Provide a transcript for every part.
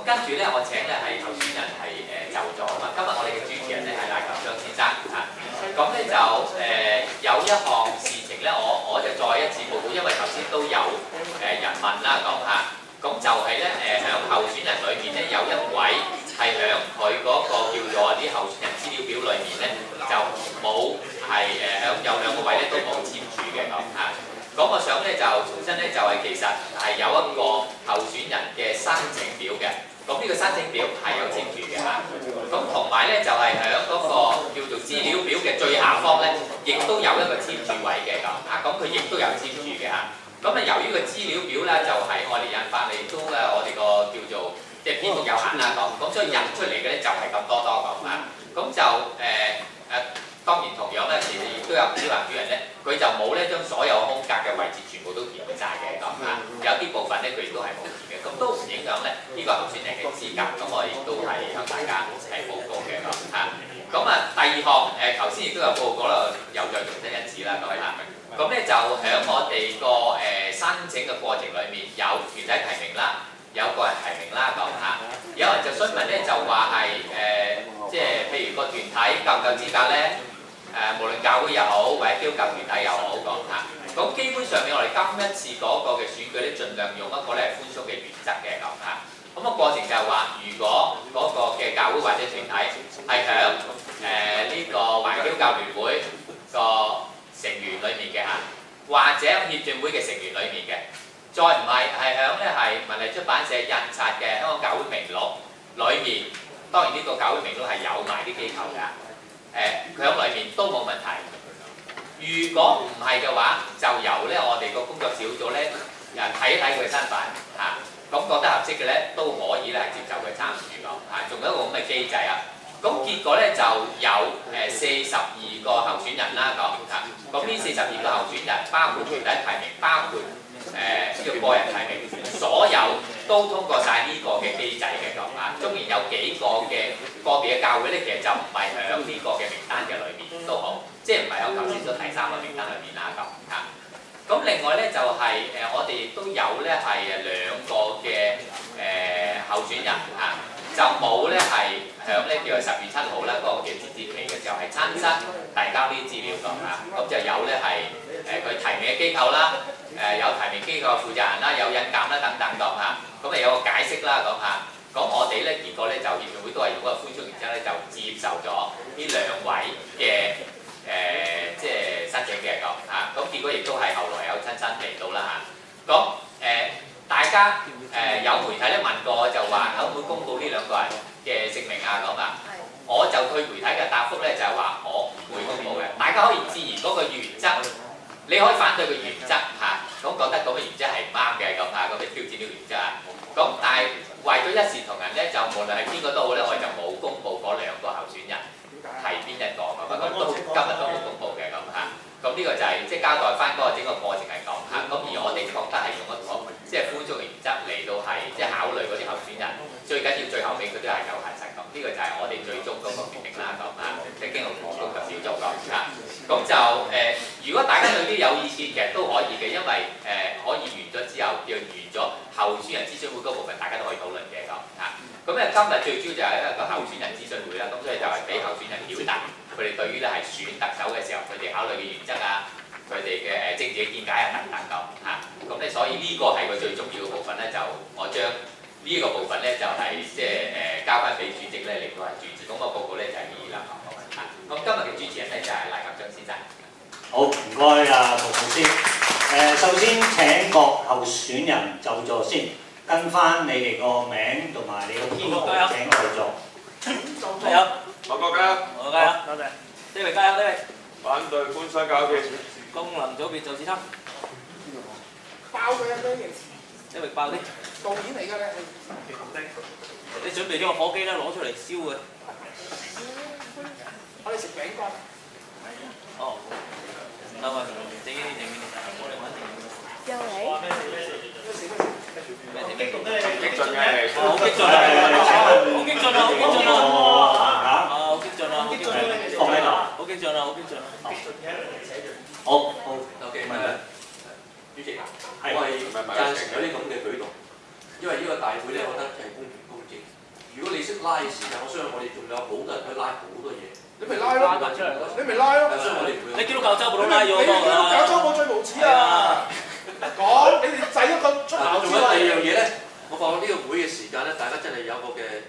跟住咧，我請咧係候選人係就咗啊嘛。今日我哋嘅主持人咧係賴錦章先生啊。咁咧就有一項事情咧，我就再一次報告，因為頭先都有人問啦講下。咁就係咧喺候選人裏面咧有一位係喺佢嗰個叫做啲候選人資料表裏面咧就冇係有兩個位咧都冇簽署嘅咁嚇。咁我想咧就重新咧就係其實係有一個候選人嘅申請表嘅，咁呢個申請表係有簽署嘅嚇。咁同埋咧就係喺嗰個叫做資料表嘅最下方咧，亦都有一個簽署位嘅咁嚇。咁佢亦都有簽署嘅嚇。咁啊由於個資料表咧就係我哋印法嚟都咧我哋個叫做即係篇幅有限啦咁所以印出嚟嘅咧就係咁多咁啊。咁就當然同樣咧，其實亦都有唔少候選人咧，佢就冇咧將所有空格嘅位置全部都填晒嘅咁啊。有啲部分咧佢亦都係冇填嘅，咁都唔影響咧呢個候選人嘅資格。咁我亦都係向大家係報告嘅咁嚇。咁啊第二項頭先亦都有報告啦，又再重申一次啦，各位嚇。咁咧就喺我哋個申請嘅過程裏面有團體提名啦，有個人提名啦咁嚇。有人就詢問咧就話係即係譬如個團體夠唔夠資格咧？無論教會又好，或者基督教團體又好講嚇，咁基本上面我哋今一次嗰個嘅選舉咧，盡量用一個咧係寬鬆嘅原則嘅咁嚇。咁個過程就係話，如果嗰個嘅教會或者團體係響呢個環基督教聯會個成員裡面嘅嚇，或者協進會嘅成員裡面嘅，再唔係響咧係文藝出版社印刷嘅香港教會名錄裡面，當然呢個教會名錄係有埋啲機構㗎。佢喺裏面都冇問題。如果唔係嘅話，就由咧我哋個工作小組咧睇一睇佢嘅身份嚇，咁覺得合適嘅咧都可以咧係接受佢參與咯嚇。仲有一個咁嘅機制啊。咁結果咧就有42個候選人啦咁嚇。咁呢42個候選人包括團體提名，包括呢個個人提名，所有都通過晒呢個嘅機制嘅咁啊。當然有幾個嘅個別嘅教會咧，其實就唔係響呢個嘅名單嘅裏面都好，即係唔係響頭先所提3個名單裏面啦咁嚇。咁另外咧就係我哋亦都有咧係2個嘅候選人嚇，就冇咧係響咧叫做10月7號啦嗰個嘅截止期嘅時候係親身提交呢啲資料咁嚇。咁就有咧係佢提名嘅機構啦，有提名機構嘅負責人啦，有引鑑啦等等咁嚇。咁有個解釋啦咁嚇。咁我哋咧結果咧就協進會都係用個寬鬆原則咧就接受咗呢2位嘅即係申請嘅咁嚇。咁結果亦都係後來有親身嚟到啦嚇。咁大家有媒體咧問過就話可唔可以公佈呢2個人嘅姓名啊咁啊？我就對媒體嘅答覆咧就係話我唔會公佈嘅。大家可以質疑嗰個原則，你可以反對個原則嚇，咁覺得咁嘅原則係唔啱嘅咁嚇，咁你挑戰呢個原則啊。咁但係為咗一視同仁咧，就無論係邊個都好咧，我哋就冇公佈嗰2個候選人係邊一個咁啊，咁都今日都冇公佈嘅咁嚇。咁呢個就係即係交代翻嗰個整個過程係咁嚇。咁而我哋覺得係用一個即係寬鬆嘅原則嚟到係即係考慮嗰啲候選人，最緊要最後尾佢都係有核實咁。呢個就係我哋最終嗰個決定啦咁嚇。即係經過工作小組咁嚇。咁就如果大家對呢啲有意見，其實都可以嘅，因為可以完咗之後，叫完咗候選人諮詢會嗰部分，大家都可以討論嘅咁嚇。咁咧今日最主要就係一個候選人諮詢會啦，咁所以就係俾候選人表達佢哋對於咧係選特首嘅時候，佢哋考慮嘅原則啊，佢哋嘅政治嘅見解啊等等咁嚇。咁咧所以呢個係佢最重要嘅部分咧，就我將呢個部分咧就係即係交翻俾主席咧嚟到係主持。咁個報告咧就係呢啦嚇。咁今日嘅主持人咧就係賴錦章先生。好，唔該啊，陶老師。首先請各候選人就座先，跟翻你哋個名同埋你個編號請就座。加油！馬國加油！我加油！多謝。呢位加油，呢位。反對官商搞結。功能組別就此參。爆佢啊！呢位爆啲。導演嚟㗎你。你準備咗個火機啦，攞出嚟燒嘅。我哋食餅乾。哦。唔得啊！整呢啲整呢啲，我哋揾定。又嚟？咩事？咩事？激進嘅。好激進啊！好激進啊！好激進啊！好激進啊！好激進啊！放喺度。好激進啊！好激進啊！好好。 OK，主席，係我係贊成有啲咁嘅舉動。因為呢個大會咧，我覺得係公平公正。如果你識拉嘅時間，我相信我哋仲有好多人可以拉好多嘢。你咪拉咯，你咪拉咯。所以我哋唔會。你基督教周部都拉咗好多㗎。你基督教周我最無恥啊！講你哋制一個出口之外。仲有第二樣嘢咧，我發覺呢個會嘅時間咧，大家真係有一個嘅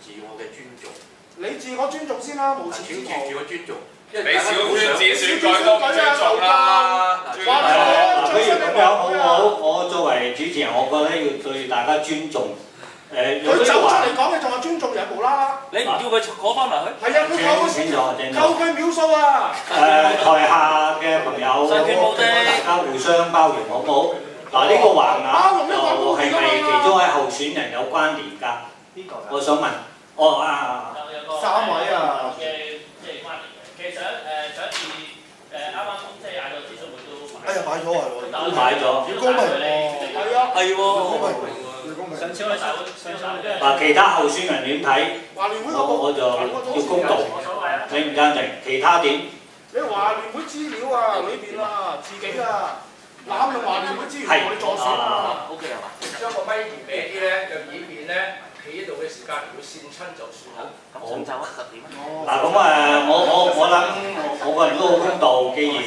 自我嘅尊重。你自我尊重先啦，無恥之徒。自我尊重。你小圈子選舉都唔尊重啦。不如咁樣，我作為主持人，我覺得要對大家尊重。佢走出嚟講嘅仲話尊重人無啦啦。你唔叫佢攞翻埋去？係啊，佢扣佢秒數啊！台下嘅朋友，大家互相包容好唔好？嗱，呢個橫額就係咪其中一位候選人有關聯㗎？我想問，三位啊！即係關聯嘅。其實上一次啱啱即係嗌到諮詢會都哎呀，買咗啊！都買咗。好公平喎！係啊，係喎。上次我哋大會嗱，其他候選人點睇？我就要公道。你唔贊成？其他點？你華聯會資料啊，裏邊啊，自己啊，濫用華聯會資源同我哋助選啊。O K 係嘛？將個咪移俾啲咧，就以便咧企喺度嘅時間，如果跣親就算好。咁上晝10點。嗱咁我諗我個人都好公道，既然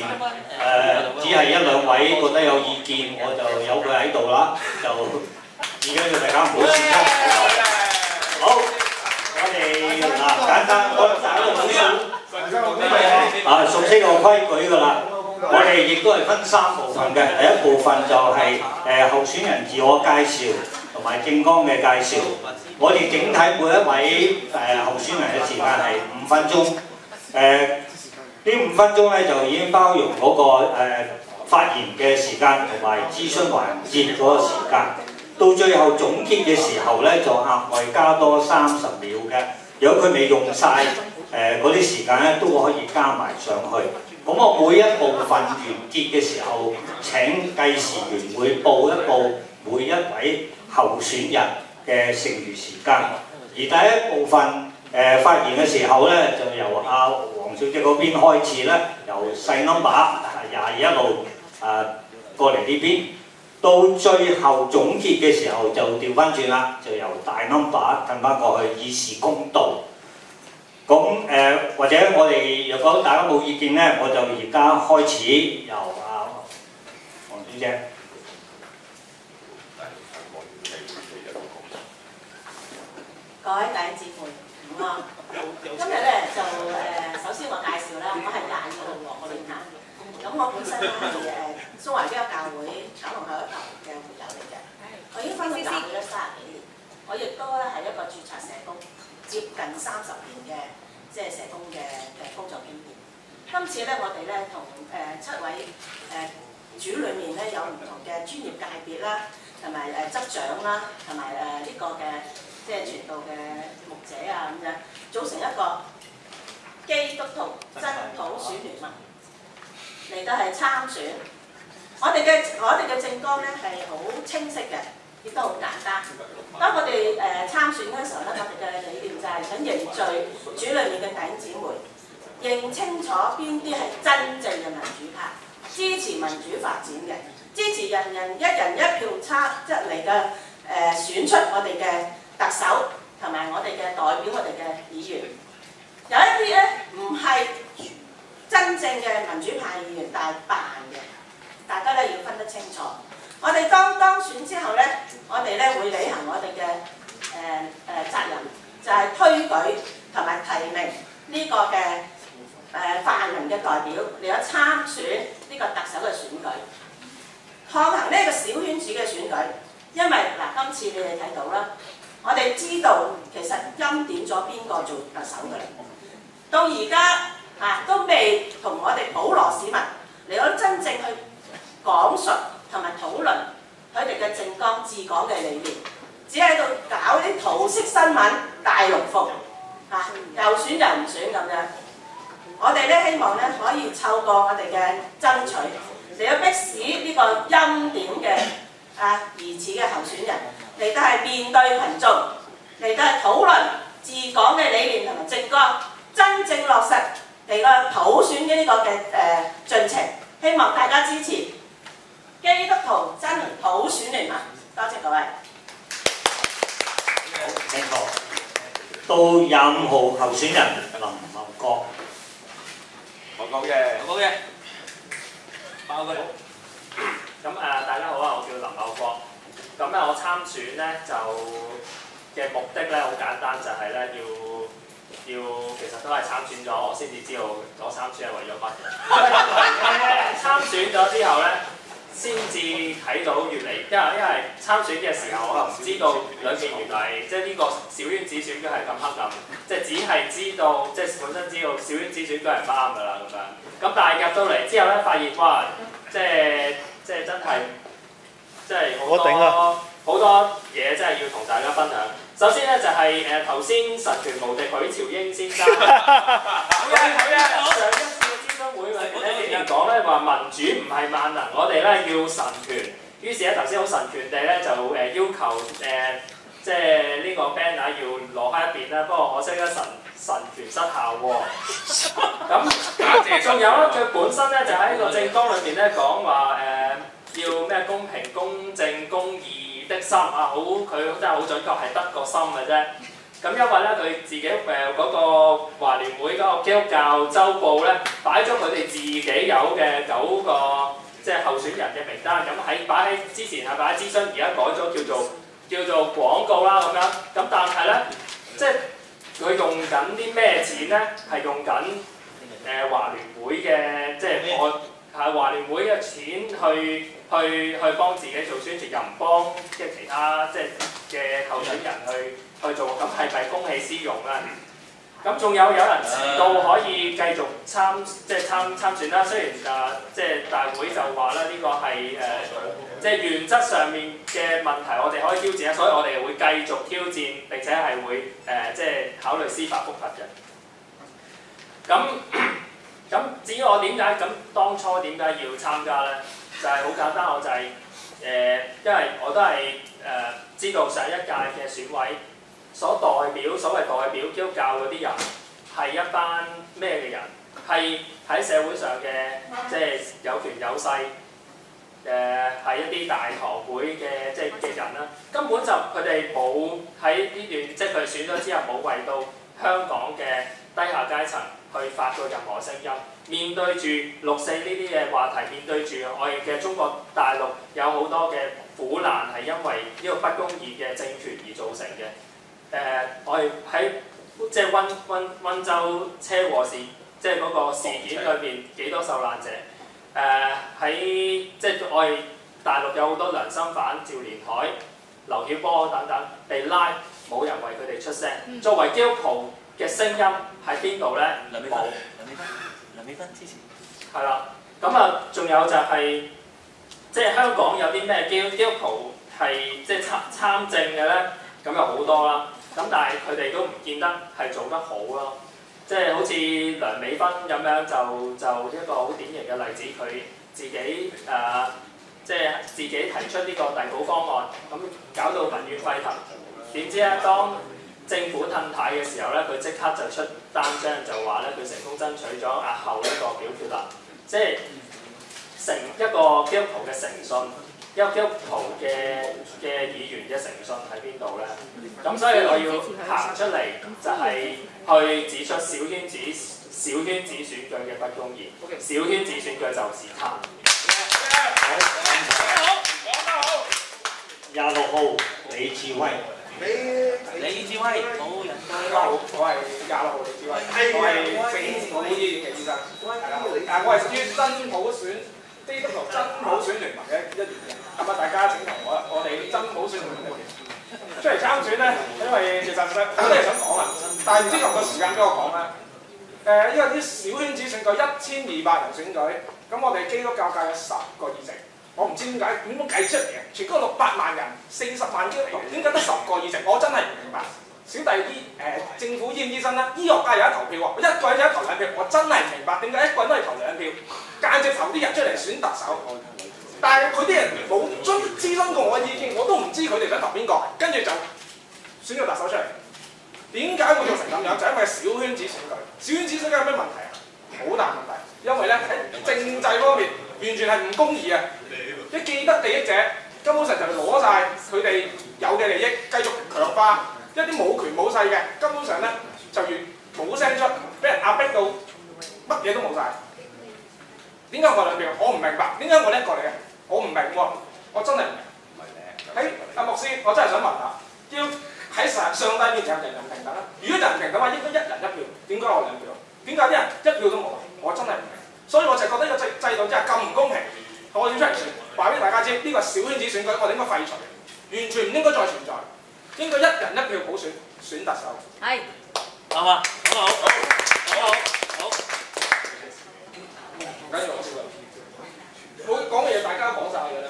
只係一兩位覺得有意見，我就由佢喺度啦，就而家要大家唔好跣親。好，我哋嗱簡單，我打個總數。熟悉個規矩㗎啦。我哋亦都係分3部分嘅，第一部分就係候選人自我介紹同埋政綱嘅介紹。我哋整體每一位候選人嘅時間係5分鐘。呢5分鐘咧就已經包容嗰個發言嘅時間同埋諮詢環節嗰個時間。到最後總結嘅時候咧，就額外加多30秒嘅。如果佢未用晒嗰啲時間咧，都可以加埋上去。咁我每一部分完結嘅時候，請計時員會報一報每一位候選人嘅剩餘時間。而第一部分發言嘅時候咧，就由阿黃小姐嗰邊開始咧，由細 number 22一路過嚟呢邊，到最後總結嘅時候就調翻轉啦，就由大 number 褪翻過去，以示公道。咁或者我哋若果大家冇意見咧，我就而家開始由黃小姐。各位弟兄姊妹，午安。今日咧就首先我介紹啦，我係22號黃選下。咁我本身咧係中華基督教會九龍後一球嘅會友嚟嘅，我已經分咗教會咧30幾年，我亦都咧係一個註冊社工。接近30年嘅即係社工嘅工作經驗。今次咧，我哋咧同7位主裏面咧有唔同嘅專業界別啦，同埋執長啦，同埋呢個嘅即係傳道嘅牧者啊咁樣，組成一個基督徒真普選聯盟嚟到係參選。我哋嘅政綱咧係好清晰嘅。亦都好簡單。當我哋參選嗰陣時候咧，我哋嘅理念就係想凝聚主裏面嘅弟兄姊妹，認清楚邊啲係真正嘅民主派，支持民主發展嘅，支持人人一人一票即嚟嘅選出我哋嘅特首同埋我哋嘅代表我哋嘅議員。有一啲咧唔係真正嘅民主派議員，但係扮嘅，大家咧要分得清楚。我哋當選之後咧，我哋咧會履行我哋嘅責任，就係推舉同埋提名呢個嘅泛民嘅代表嚟咗參選呢個特首嘅選舉，抗衡呢個小圈子嘅選舉。因為嗱，今次你哋睇到啦，我哋知道其實欽點咗邊個做特首㗎啦，到而家都未同我哋普羅市民嚟咗真正去講述同埋討論佢哋嘅政綱治港嘅理念，只喺度搞啲桃色新聞大龍鳳又選又唔選咁樣。我哋咧希望咧可以透過我哋嘅爭取嚟到迫使呢個欽點嘅疑似嘅候選人嚟到係面對群眾，嚟到係討論治港嘅理念同埋政綱，真正落實嚟個普選嘅呢個嘅進程。希望大家支持基督徒真普選聯盟，多謝各位。聽錯。到25號候選人林茂國。我講嘅。我講嘅。包佢。咁大家好啊，我叫林茂國。咁咧我參選咧就嘅目的咧好簡單，就係咧要其實都係參選咗，我先至知道我參選係為咗乜嘅。參選咗之後咧，先至睇到越嚟，因為參選嘅時候我唔知道裏面原來即係呢個小圈子選舉係咁黑暗，即係只係知道即係本身知道小圈子選舉係唔啱㗎啦咁樣。咁但係入到嚟之後咧，發現哇，即係真係即係好多嘢真係要同大家分享。首先咧就係頭先神權無敵許朝英先生，上一次嘅諮詢會裏面咧，竟然講咧話民主唔係萬能，我哋咧要神權。於是咧頭先好神權地咧就要求即係呢個 banner 要攞開一邊啦。不過可惜咧神權失效喎。咁仲有咧，佢本身咧就喺個政綱裏面咧講話要咩公平、公正、公義的心啊，佢真係好準確，係得個心嘅啫。咁因為咧佢自己嗰個華聯會嗰個基督教週報咧，擺咗佢哋自己有嘅9個即係候選人嘅名單，咁擺喺之前係擺喺諮詢，而家改咗叫做廣告啦咁樣。咁但係咧，即係佢用緊啲咩錢咧？係用緊華聯會嘅即係華聯會嘅錢去幫自己做宣傳，又唔幫即係其他即係嘅候選人去做，咁係咪公器私用咧？咁仲有人遲到可以繼續參選啦。雖然即係大會就話啦，呢個係即係原則上面嘅問題，我哋可以挑戰啊，所以我哋會繼續挑戰，並且係會即係考慮司法覆核嘅。咁至於我點解當初點解要參加咧？就係好簡單，我就係因為我都係知道上一屆嘅選委所謂代表基督教嗰啲人係一班咩嘅人？係喺社會上嘅即係有權有勢，係一啲大堂會嘅嘅人啦。根本就佢哋冇喺呢段即係佢哋選咗之後冇為到香港嘅低下階層去發過任何聲音。面對住6·4呢啲嘅話題，面對住我哋嘅中國大陸有好多嘅苦難係因為呢個不公義嘅政權而造成嘅。我哋喺即係溫州車禍事，即係嗰個事件裏邊幾多受難者？喺即係我哋大陸有好多良心犯，趙連海、劉曉波等等被拉，冇人為佢哋出聲。作為基督徒嘅聲音喺邊度咧？冇。梁美芬支持。係啦，咁仲有就係即係香港有啲咩基督徒係即係參政嘅咧？咁有好多啦。咁但係佢哋都唔見得係做得好咯。即係好似梁美芬咁樣，就一個好典型嘅例子，佢自己即係自己提出呢個遞補方案，咁搞到民怨沸騰。點知咧，當政府褪軚嘅時候咧，佢即刻就出單張就話咧，佢成功爭取咗押後一個表決啦。即係一個基督徒嘅誠信，一個基督徒嘅議員嘅誠信喺邊度咧？咁所以我要行出嚟，就係去指出小圈子選舉嘅不公義。小圈子選舉就是貪。26號李志威。李志威，冇人大家好，我係26號李志威，我係政府醫院嘅醫生，係我係屬於真普選基督徒真普選聯盟嘅一員嘅。咁大家請同我哋真普選聯盟出嚟參選咧，因為其實好多嘢想講啊，但係唔知夠唔夠時間俾我講咧。因為啲小圈子選舉1200人選舉，咁我哋基督教界有10個議席。我唔知點計出嚟嘅，全國600萬人，40萬基督徒，點解得10個議席？我真係唔明白。小弟政府醫生啦，醫學界有得投票喎，我一個人有得投2票，我真係唔明白點解一個人都係投2票，間接投啲人出嚟選特首。但係佢啲人冇諮詢過我嘅意見，我都唔知佢哋想投邊個，跟住就選個特首出嚟。點解會做成咁樣？就因為小圈子選舉。小圈子選舉有咩問題啊？好大問題，因為咧喺政制方面完全係唔公義啊！啲既得利益者根本上就係攞晒佢哋有嘅利益，繼續強化一啲冇權冇勢嘅，根本上咧就越冇聲出，俾人壓迫到乜嘢都冇晒。點解我兩票？我唔明白。點解我叻過你嘅？我唔明喎，我真係唔明。喺阿牧師，我真係想問下，要喺上帝面前人人平等啦。如果人平等嘅話，應該一人一票，點解我兩票？點解啲人一票都冇？我真係唔明。所以我就覺得呢個制度真係咁唔公平。我要出嚟話俾大家知，呢個小圈子選舉我哋應該廢除，完全唔應該再存在，應該一人一票普選特首。係。啱啊！好好好好。唔緊要，我笑啦。我講嘅嘢大家都講晒㗎啦。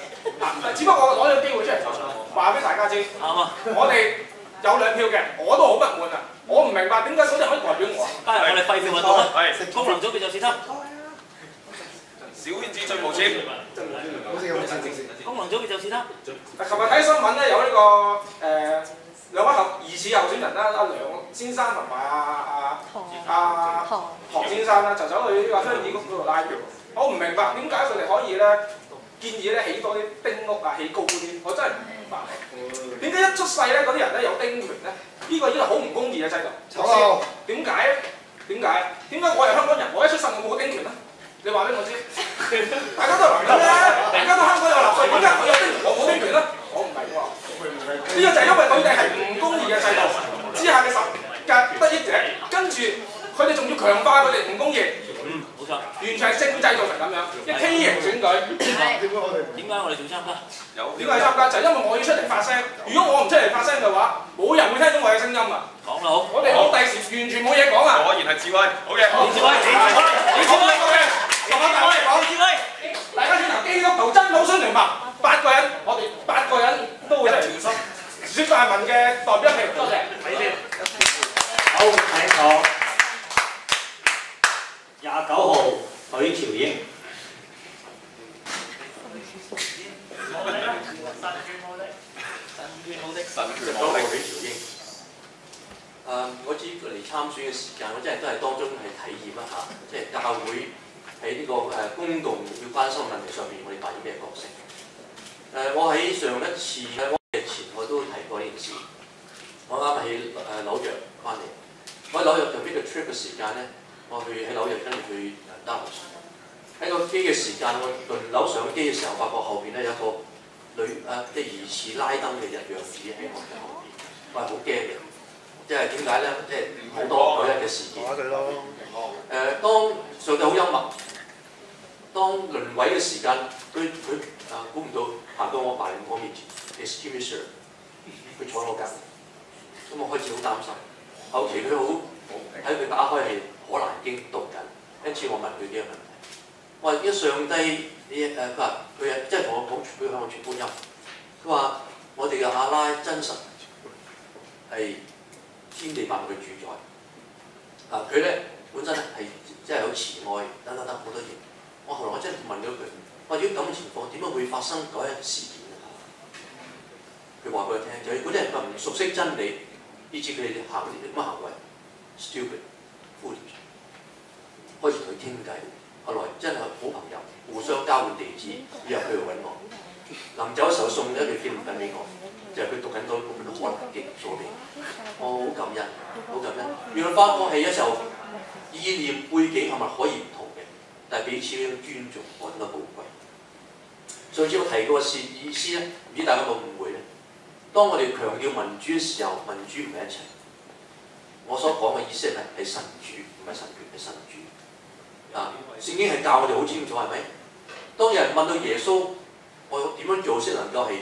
只不過我攞咗機會出嚟話俾大家知。啱啊！我哋有兩票嘅，我都好不滿啊！我唔明白點解嗰啲人可以代表我。加入我哋廢票運動啦！功能組別就試參。小圈子最無錢。功能組別就試參。琴日睇新聞咧，有呢個兩位疑似候選人啦，阿梁先生同埋唐先生啦，就走去呢個鄉議局嗰度拉票。我唔明白點解佢哋可以咧建議咧起多啲丁屋啊，起高啲，我真係唔明白。點解一出世咧嗰啲人咧有丁權咧？呢個已經係好唔公義嘅制度。點解咧？點解我係香港人，我一出世我冇丁權咧？你話俾我知，大家都係男人咧，大家都香港有納稅，點解佢有丁權我冇丁權咧？我唔明喎。呢個就係因為佢哋係唔公義嘅制度之下嘅得益者，跟住佢哋仲要強化佢哋唔公義。冇錯。完全係政制做成咁樣，一畸形選舉。點解我哋仲參加？點解參加？就係因為我要出嚟發聲。如果我唔出嚟發聲嘅話，冇人會聽到我嘅聲音啊！講得好。我哋冇第時完全冇嘢講啊！果然係智慧。好嘅。智慧。大家轉頭基督徒真普選聯盟8個人，我哋8個人都會出嚟選泛民嘅代表一票。多謝。睇先。好，請坐。29號許朝英。我知嚟參選嘅時間，我真係都係當中係體驗一下，即係教會喺呢個公共要關心問題上面，我哋扮演咩角色？我喺上一次前我都提過呢件事。我啱喺紐約翻嚟，我喺紐約做呢個 trip 嘅時間咧，我去喺紐約跟住去丹佛喺個機嘅時間，我輪流上機嘅時候，發覺後邊咧有一個即係疑似拉登嘅人樣子喺我嘅後邊，我係好驚嘅。即係點解咧？即係好多嗰日嘅事件。當上帝好幽默，當輪位嘅時間，佢估唔到行到我面前 ，Excuse me sir， 佢坐我隔離，咁我開始好擔心。後期佢好喺佢打開係可蘭經讀緊，因此我問佢幾個問題。我話：一上帝，佢話佢即係同我講，佢向我傳福音。佢話：我哋嘅阿拉真神係天地萬物嘅主宰。佢咧本身係即係有慈愛，等好多嘢。後來我真係問咗佢：我話如果咁嘅情況，點解會發生嗰一事件啊？佢話俾我聽，就係嗰啲人唔熟悉真理，以致佢哋行啲乜行為 ，stupid、foolish， 開始同佢傾偈。後來真係好朋友，互相交換地址，以後佢嚟揾我。臨走嘅時候送咗一條紀念品俾我，就係佢讀緊嗰本《可蘭經》所俾。我好感恩，好感恩。原來發覺係有時候意念背景係咪可以唔同嘅，但係彼此呢種尊重，我覺得寶貴。上次我提過嘅意思咧，唔知大家有冇誤會咧？當我哋強調民主嘅時候，民主唔係一齊。我所講嘅意思係神主，唔係神權，係神主。聖經係教我哋好清楚，係咪？當有人問到耶穌，我點樣做先能夠係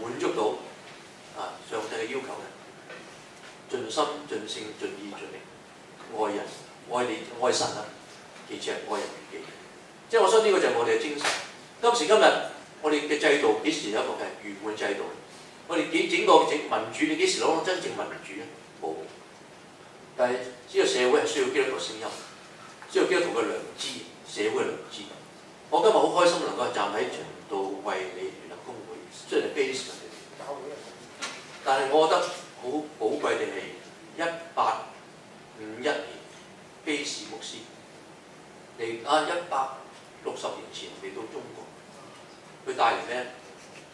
滿足到上帝嘅要求咧？盡心、盡性、盡意、盡力愛人、愛你、愛神啊！其次係愛人如己。即係我相信呢個就係我哋嘅精神。今時今日，我哋嘅制度幾時有一個係圓滿制度？我哋整個民主，你幾時攞到真正民主咧？冇。但係呢個社會係需要基督徒聲音，需要基督徒嘅良知，社會嘅良知。我今日好開心能夠站喺長道為你聯合公會，雖然係 base 嘅，但係我覺得好寶貴地係1851年基士牧師嚟160年前嚟到中國，佢帶嚟咧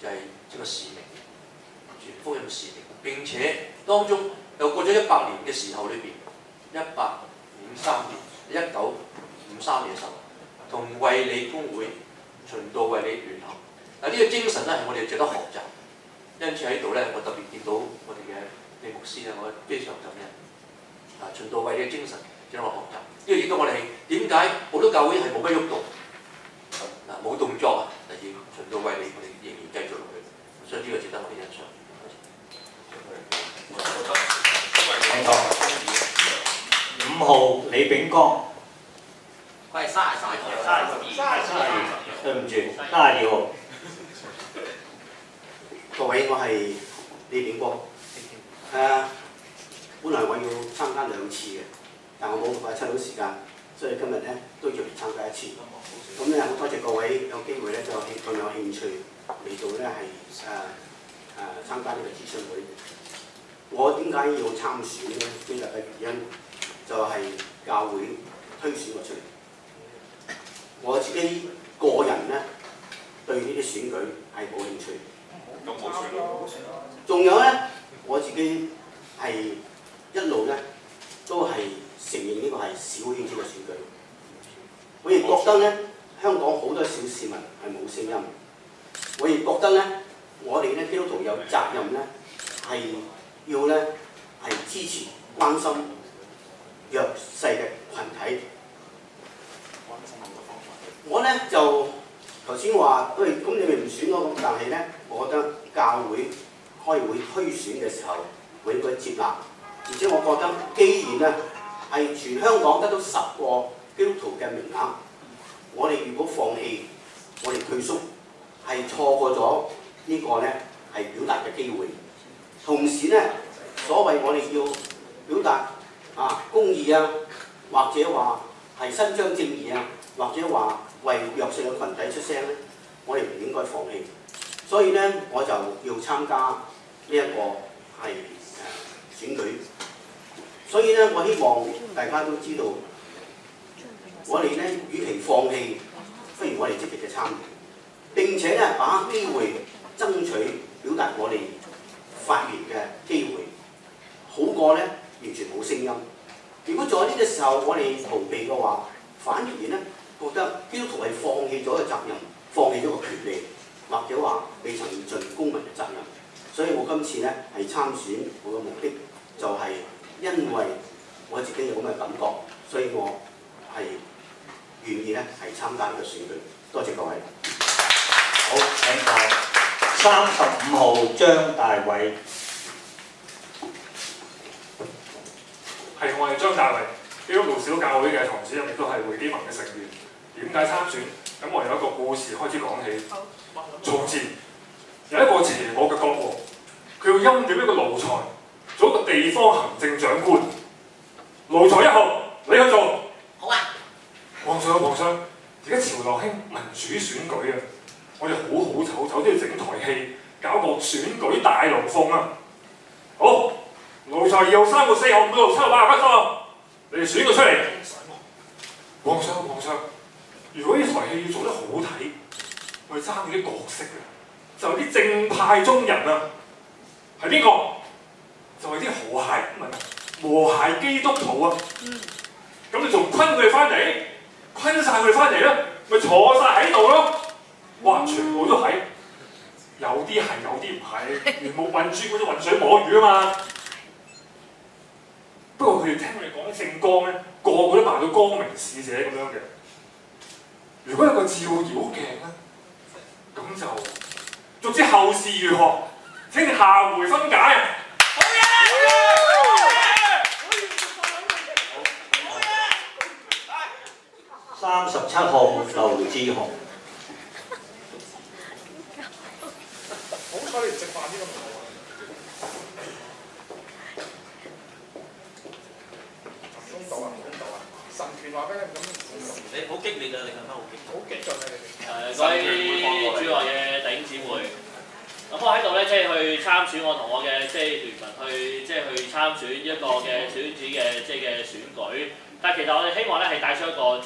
就係一個使命，傳福音使命。並且當中又過咗100年嘅時候裏邊，1853年1953年嘅時候，同衛理公會循道衛理聯合。嗱呢個精神咧係我哋值得學習。因此喺度咧，我特別見到我哋嘅李牧師咧，我非常感恩。循道衛理嘅精神值得我學習。呢個亦都我哋點解好多教會係冇乜喐動，冇動作啊？第二循道衛理，我哋仍然繼續落去，所以呢個值得我哋欣賞。5號李炳江，佢係32，對唔住，32號。各位，我係李炳江。本來我要參加2次嘅，但我冇辦法抽到時間，所以今日咧都要嚟參加1次。咁咧好多謝各位有機會咧就咁有興趣嚟到咧係參加呢個諮詢會。我點解要參選咧？最大嘅原因就係教會推選我出嚟。我自己個人咧對呢啲選舉係冇興趣。咁冇選咯。仲有咧，我自己係一路咧都係承認呢個係小圈子嘅選舉。我亦覺得咧，香港好多小市民係冇聲音。我亦覺得咧，我哋咧基督徒有責任咧係要咧係支持關心弱勢嘅群體。我咧就頭先話，喂，咁你咪唔選咯咁，但係咧，我覺得教會開會推選嘅時候，我應該接納。而且我覺得，既然咧係全香港得到10個基督徒嘅名額，我哋如果放棄，我哋退縮，係錯過咗呢個咧係表達嘅機會。同時咧，所謂我哋要表達公義啊，或者話係伸張正義啊，或者話為弱勢嘅群體出聲咧，我哋唔應該放棄。所以咧，我就要參加呢一個係選舉。所以咧，我希望大家都知道，我哋咧與其放棄，不如我哋積極嘅參與，並且咧把握機會爭取表達我哋發言嘅機會，好過咧完全冇聲音。如果在呢個時候我哋逃避嘅話，反而咧覺得基督徒係放棄咗個責任，放棄咗個權利，或者話未曾盡公民嘅責任。所以我今次咧係參選，我嘅目的就係因為我自己有咁嘅感覺，所以我係願意咧係參加呢個選舉。多謝各位。好，請坐。35號張大偉。係，我係張大偉，基督徒小教會嘅堂主任，亦都係會基盟嘅成員。點解參選？咁我由一個故事開始講起。從前有一個邪惡嘅國王，佢要欽點一個奴才做一個地方行政長官。奴才1號，你去做。好啊。皇上，而家潮流興民主選舉啊！我哋好醜都要整台戲，搞個選舉大龍鳳啊！好，奴才2號、3號、4號、5號、7號、8號、9號，你哋選個出嚟。皇上，如果呢台戲要做得好睇，我哋爭啲角色嘅，就係啲正派中人啊！係邊個？就係啲和諧基督徒啊！咁你仲昆佢哋翻嚟，昆晒佢哋翻嚟咧，咪坐晒喺度咯！哇，全部都係，有啲係，有啲唔係，魚目混珠嗰啲混水摸魚啊嘛！不過佢哋聽我哋講政綱咧，個個都扮到光明使者咁樣嘅。如果有個照妖鏡咧，咁就總之後事如何，請下回分解。好嘢！37號劉志雄。好彩你唔食飯啲咁好啊！公道啊！神權話俾你咁，你好激烈啊！你覺得好激烈？好激進啊！你哋。各位主內嘅弟兄姊妹，咁我喺度咧，即係去參選我同我嘅即係聯盟去參選一個嘅小圈子嘅選舉。但係其實我哋希望咧係帶出一個嘅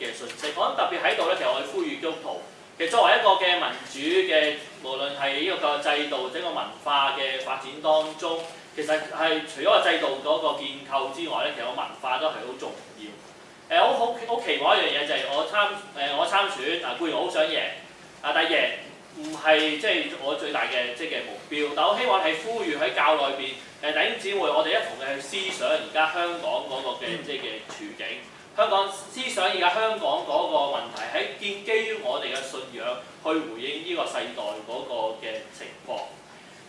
信息。我諗特別喺度咧，其實我哋呼籲基督徒，其其實作為一個嘅民主嘅，無論係呢個制度整個文化嘅發展當中，其實係除咗個制度嗰個建構之外咧，其實個文化都係好重要。我好期望一樣嘢就係我參選固然我好想贏但係贏唔係即係我最大嘅即係目標，但我希望係呼籲喺教內邊弟兄姊妹，我哋一同嘅去思想而家香港嗰個嘅即係嘅處境。香港思想而家香港嗰個問題係建基於我哋嘅信仰去回應呢個世代嗰個嘅情況。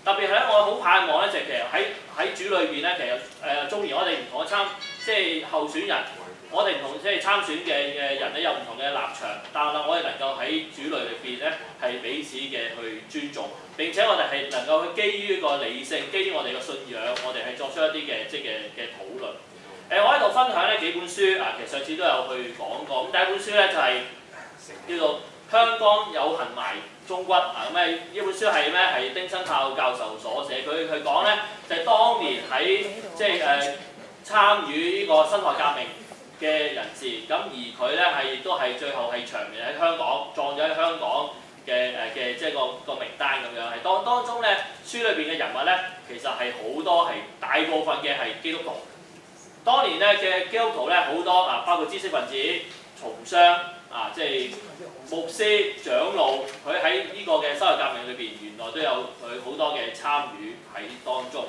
特別係咧，我好盼望咧，就係其實喺主裏邊咧，其實縱然我哋唔同嘅即係候選人，我哋唔同即係參選嘅人咧有唔同嘅立場，但係我哋能夠喺主裏邊咧係彼此嘅去尊重，並且我哋係能夠去基於個理性，基於我哋嘅信仰，我哋係作出一啲嘅即係嘅討論。我喺度分享呢幾本書其實上次都有去講過。咁第一本書咧就係叫做《香港有幸埋中骨》咁呢本書係咩？係丁新豹教授所寫。佢講咧就係當年喺即係參與呢個辛亥革命嘅人士，咁而佢咧係都係最後係長年喺香港葬咗喺香港嘅即係個名單咁樣。係當中咧書裏邊嘅人物咧，其實係好多係大部分嘅係基督徒。當年咧嘅基督徒咧好多包括知識分子、從商即係牧師、長老，佢喺呢個嘅辛亥革命裏邊，原來都有佢好多嘅參與喺當中。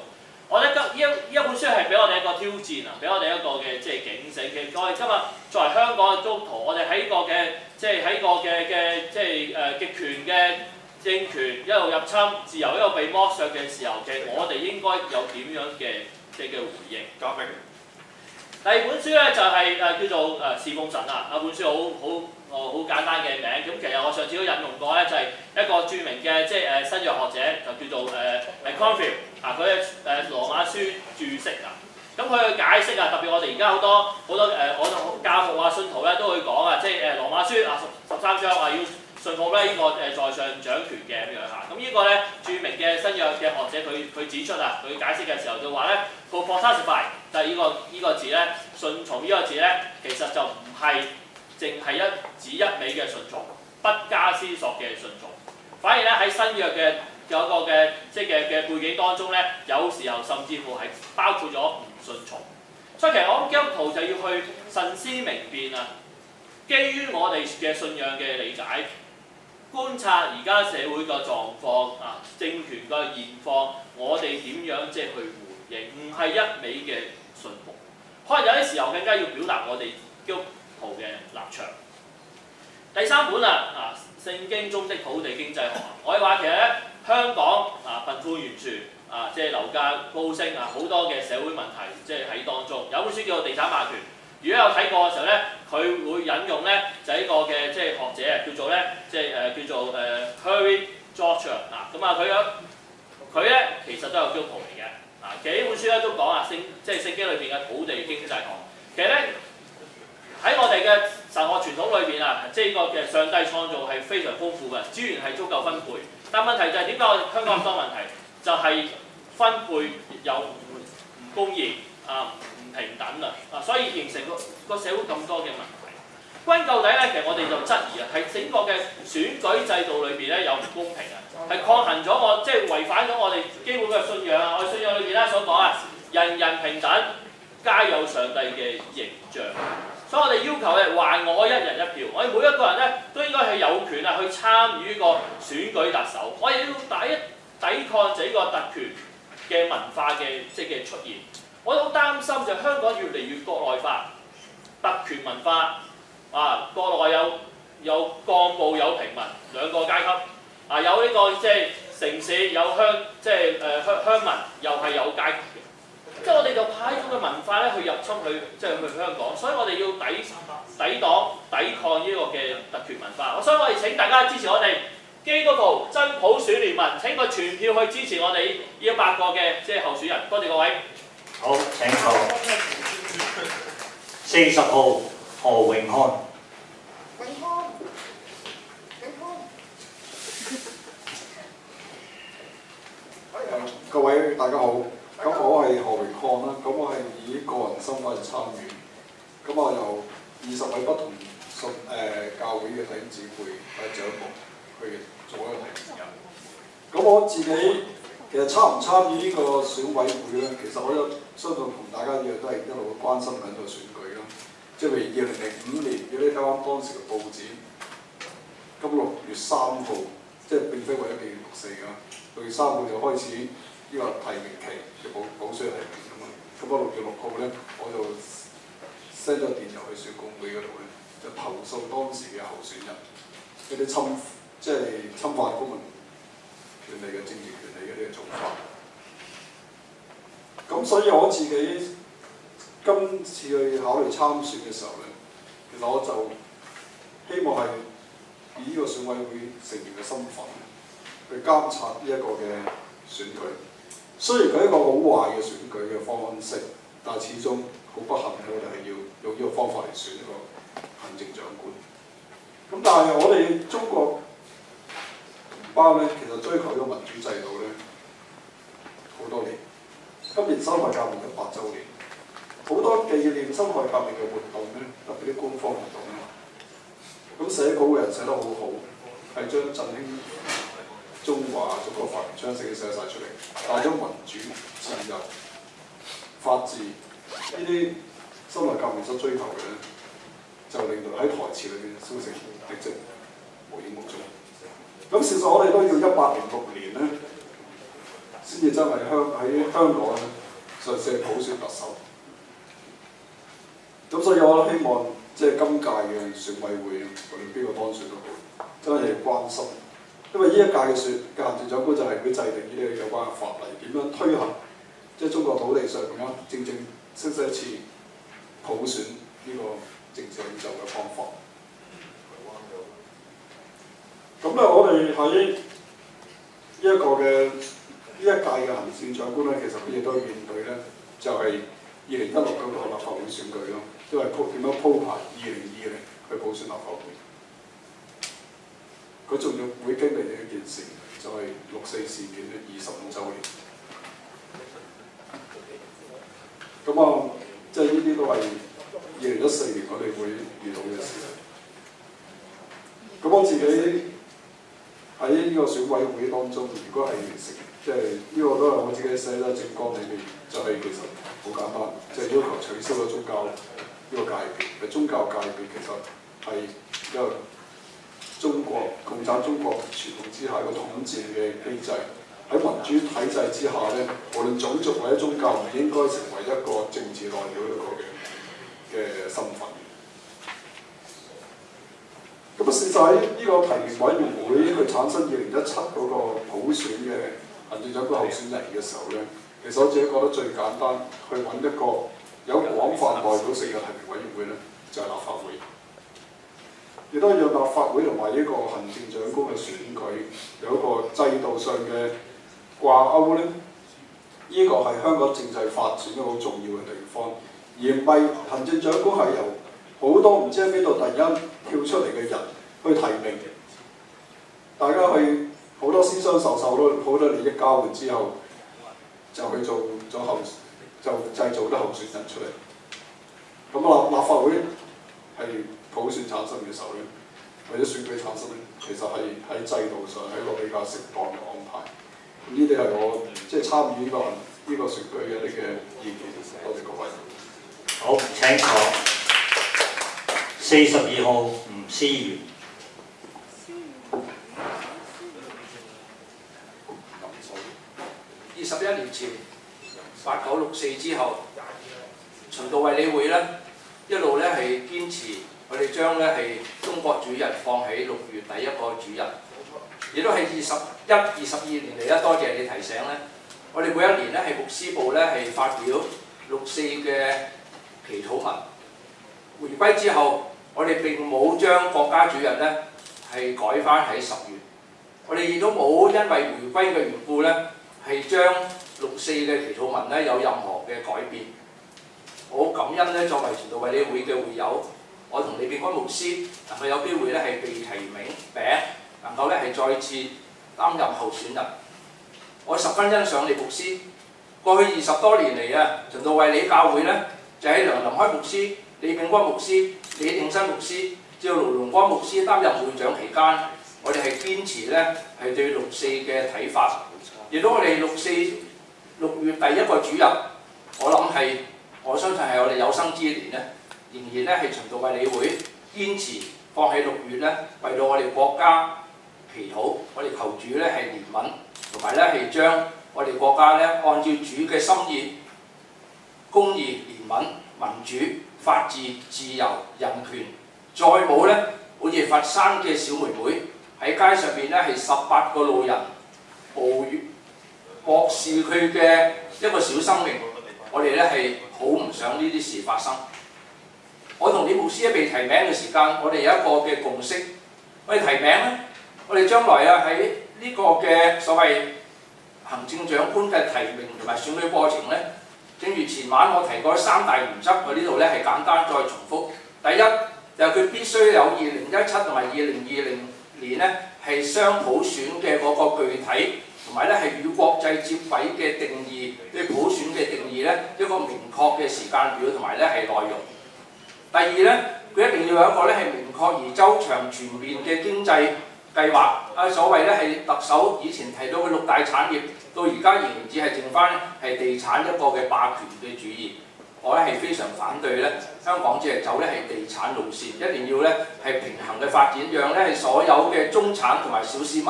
我覺得呢一本書係俾我哋一個挑戰俾我哋一個嘅即係警醒。其實我哋今日作為香港嘅基督徒，我哋喺個嘅即係喺個嘅即係極權嘅政權一路入侵、自由一路被剝削嘅時候，其實我哋應該有點樣嘅即係嘅回應。交俾第二本書咧就係叫做侍奉神啊！本書好簡單嘅名。咁其實我上次都引用過咧，就係一個著名嘅即係新約學者，就叫做Confield佢嘅羅馬書注釋咁佢去解釋特別我哋而家好多我教牧信徒咧都會講即係羅馬書13章要信服咧呢個在上掌權嘅咁樣咁呢個咧著名嘅新約嘅學者佢指出佢解釋嘅時候就話咧 prophesy 就係呢個字咧，順從呢個字咧，其實就唔係淨係指一味嘅順從，不加思索嘅順從。反而咧喺新約嘅有一個嘅即係嘅背景當中咧，有時候甚至乎係包括咗唔順從。所以其實我諗基督徒就要去慎思明辨基於我哋嘅信仰嘅理解，觀察而家社會嘅狀況政權嘅現況，我哋點樣即係去回應，唔係一味嘅信服。可能有啲時候更加要表達我哋基督徒嘅立場。第三本聖經中的土地經濟學。我哋話其實咧，香港貧富懸殊即係樓價高升好多嘅社會問題即係喺當中。有本書叫做《地產霸權》。如果有睇過嘅時候咧，佢會引用咧就係呢個嘅即係學者叫做咧即係叫做Henry George 佢咧其實都有基督徒嚟嘅。其實呢本書咧都講即係聖經裏邊嘅土地經濟學。其實咧喺我哋嘅神學傳統裏邊即係呢個嘅上帝創造係非常豐富嘅，資源係足夠分配。但問題就係點解我哋香港咁多問題？就係分配有唔公義唔平等所以形成個社會咁多嘅問題。歸究底咧，其實我哋就質疑係整個嘅選舉制度裏邊咧有唔公平係抗衡咗即係違反咗我哋基本嘅信仰我哋信仰裏邊咧所講人人平等，皆有上帝嘅形象。所以我哋要求係還我一人一票。我哋每一個人咧都應該係有權去參與呢個選舉特首。我哋要抵抗呢個特權嘅文化嘅即係出現。我好擔心就香港越嚟越國內化，特權文化國內有幹部有平民兩個階級有呢個即係城市有鄉民又係有階級嘅。即係我哋就派呢種嘅文化咧去入侵去香港，所以我哋要抵抗呢個嘅特權文化。所以我哋請大家支持我哋基督徒真普選聯盟，請個全票去支持我哋呢8個嘅即係候選人。多謝各位。好，請坐。40號何永康。各位大家好，咁我係何永康啦，咁我係以個人身份參與，咁我由20位不同教會嘅弟兄姊妹長牧，去做一個提名人。咁我自己其實參唔參與呢個選委會咧，其實我有相信同大家一樣都係一路關心緊個選舉啦。即係譬如2005年，如果你睇翻當時嘅報紙，今6月3號，即係並非為咗紀念6.4㗎，6月3號就開始呢個提名期嘅補選提名㗎嘛。咁我6月6號咧，我就 send 咗電郵去選管會嗰度咧，就投訴當時嘅候選人一啲侵犯公民權利嘅政治權利嘅呢個做法。咁所以我自己今次去考慮參選嘅時候咧，其實我就希望係以呢個選委會成員嘅身份去監察呢一個嘅選舉。雖然佢係一個好壞嘅選舉嘅方式，但係始終好不幸，我哋係要用呢個方法嚟選一個行政長官。咁但係我哋中國同胞咧，其實追求呢個民主制度咧好多年。今年辛亥革命100週年，好多紀念辛亥革命嘅活動咧，特別啲官方活動啊。咁寫稿嘅人寫得好好，係將振興中華祖國繁榮昌盛寫晒出嚟，但係將民主、自由、法治呢啲辛亥革命所追求嘅咧，就令到喺台詞裏邊消成歷跡，無影無蹤。咁事實我哋都要106年咧，先至真係喺香港咧實現普選特首。咁所以我希望即係今屆嘅選委會，無論邊個當選都好，真係要關心。因為呢一屆嘅行政長官就係佢制定呢啲有關嘅法例，點樣推行即係中國土地上面正式一次普選呢個政治領袖嘅方法。咁咧，我哋喺呢一個嘅呢一屆嘅行政長官咧，其實佢哋都要面對咧，就係2016嗰個立法會選舉咯，因為點樣鋪排2020去普選立法會。佢仲要會經歷嘅一件事，就係6.4事件嘅25週年。咁啊，即係呢啲都係2014年我哋會遇到嘅事。咁我自己喺呢個選委會當中，如果係即係呢個都係我自己寫喺政綱裏面，就係其實好簡單，就係要求取消咗宗教呢個界別。宗教界別其實係一個中國共產中國傳統之下一個統治嘅機制，喺民主體制之下咧，無論種族或者宗教，唔應該成為一個政治代表一個嘅身份。咁事實喺呢個提名委員會去產生2017嗰個普選嘅行政長官候選人嘅時候咧，其實我自己覺得最簡單去揾一個有廣泛代表性嘅提名委員會咧，就係立法會。亦都讓立法會同埋呢個行政長官嘅選舉有一個制度上嘅掛鈎咧，呢個係香港政制發展一個好重要嘅地方，而唔係行政長官係由好多唔知喺邊度突然間跳出嚟嘅人去提名，大家去好多私相授受，好多利益交換之後，就去做咗就製造啲候選人出嚟。咁立法會係普選產生嘅時候咧，或者選舉產生咧，其實係喺制度上係一個比較適當嘅安排。咁呢啲係我即係參與呢個選舉嘅一啲嘅意見。多謝各位。好，請坐。42號吳思源。21年前8964之後，循道衛理會咧一路咧係堅持。我哋將咧係中國主日放喺6月第一個主日，亦都係22年嚟咧。多謝你提醒咧，我哋每一年咧係牧師部咧係發表6.4嘅祈禱文。回歸之後，我哋並冇將國家主日咧係改翻喺10月。我哋亦都冇因為回歸嘅緣故咧係將6.4嘅祈禱文咧有任何嘅改變。我好感恩咧，作為循道衛理會嘅會友。我同李秉君牧師能夠有機會咧係被提名並能夠咧係再次擔任候選人，我十分欣賞李牧師。過去20多年嚟啊，循道衛理教會咧就喺梁林開牧師、李秉君牧師、李定新牧師、趙盧龍光牧師擔任會長期間，我哋係堅持咧係對六四嘅睇法。亦都我哋6月第一個主日，我相信係我哋有生之年咧，仍然咧係循道衛理會堅持放喺6月咧，為到我哋國家祈禱，我哋求主咧係憐憫，同埋咧係將我哋國家咧按照主嘅心意、公義、憐憫、民主、法治、自由、人權，再冇咧好似佛山嘅小妹妹喺街上邊咧係18個路人漠視佢嘅一個小生命，我哋咧係好唔想呢啲事發生。我同李牧師被提名嘅時間，我哋有一個嘅共識，我哋提名咧，我哋將來啊喺呢個嘅所謂行政長官嘅提名同埋選舉過程咧，正如前晚我提過3大原則，我呢度咧係簡單再重複。第一就係佢必須有2017同埋2020年咧係雙普選嘅嗰個具體，同埋咧係與國際接軌嘅定義，對普選嘅定義咧一個明確嘅時間表同埋咧係內容。第二咧，佢一定要有一個咧係明確而周詳全面嘅經濟計劃。所謂咧係特首以前提到嘅6大產業，到而家仍然只係剩翻係地產一個嘅霸權嘅主義。我咧係非常反對咧，香港只係走咧係地產路線，一定要咧係平衡嘅發展，讓咧係所有嘅中產同埋小市民、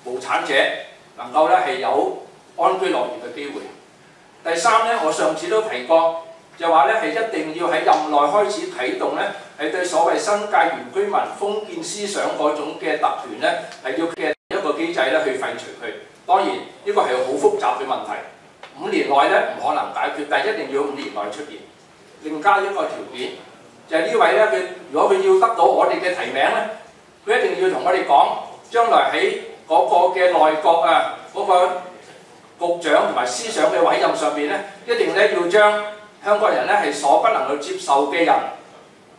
無產者能夠咧係有安居樂業嘅機會。第三咧，我上次都提過。就話咧係一定要喺任內開始啟動咧，係對所謂新界原居民封建思想嗰種嘅特權咧，係要嘅一個機制咧去廢除佢。當然呢個係好複雜嘅問題，5年內咧唔可能解決，但係一定要5年內出現。另加一個條件就係呢位咧，佢如果佢要得到我哋嘅提名咧，佢一定要同我哋講，將來喺嗰個嘅內閣啊嗰個局長同埋司長嘅委任上邊咧，一定咧要將香港人咧係所不能夠接受嘅人，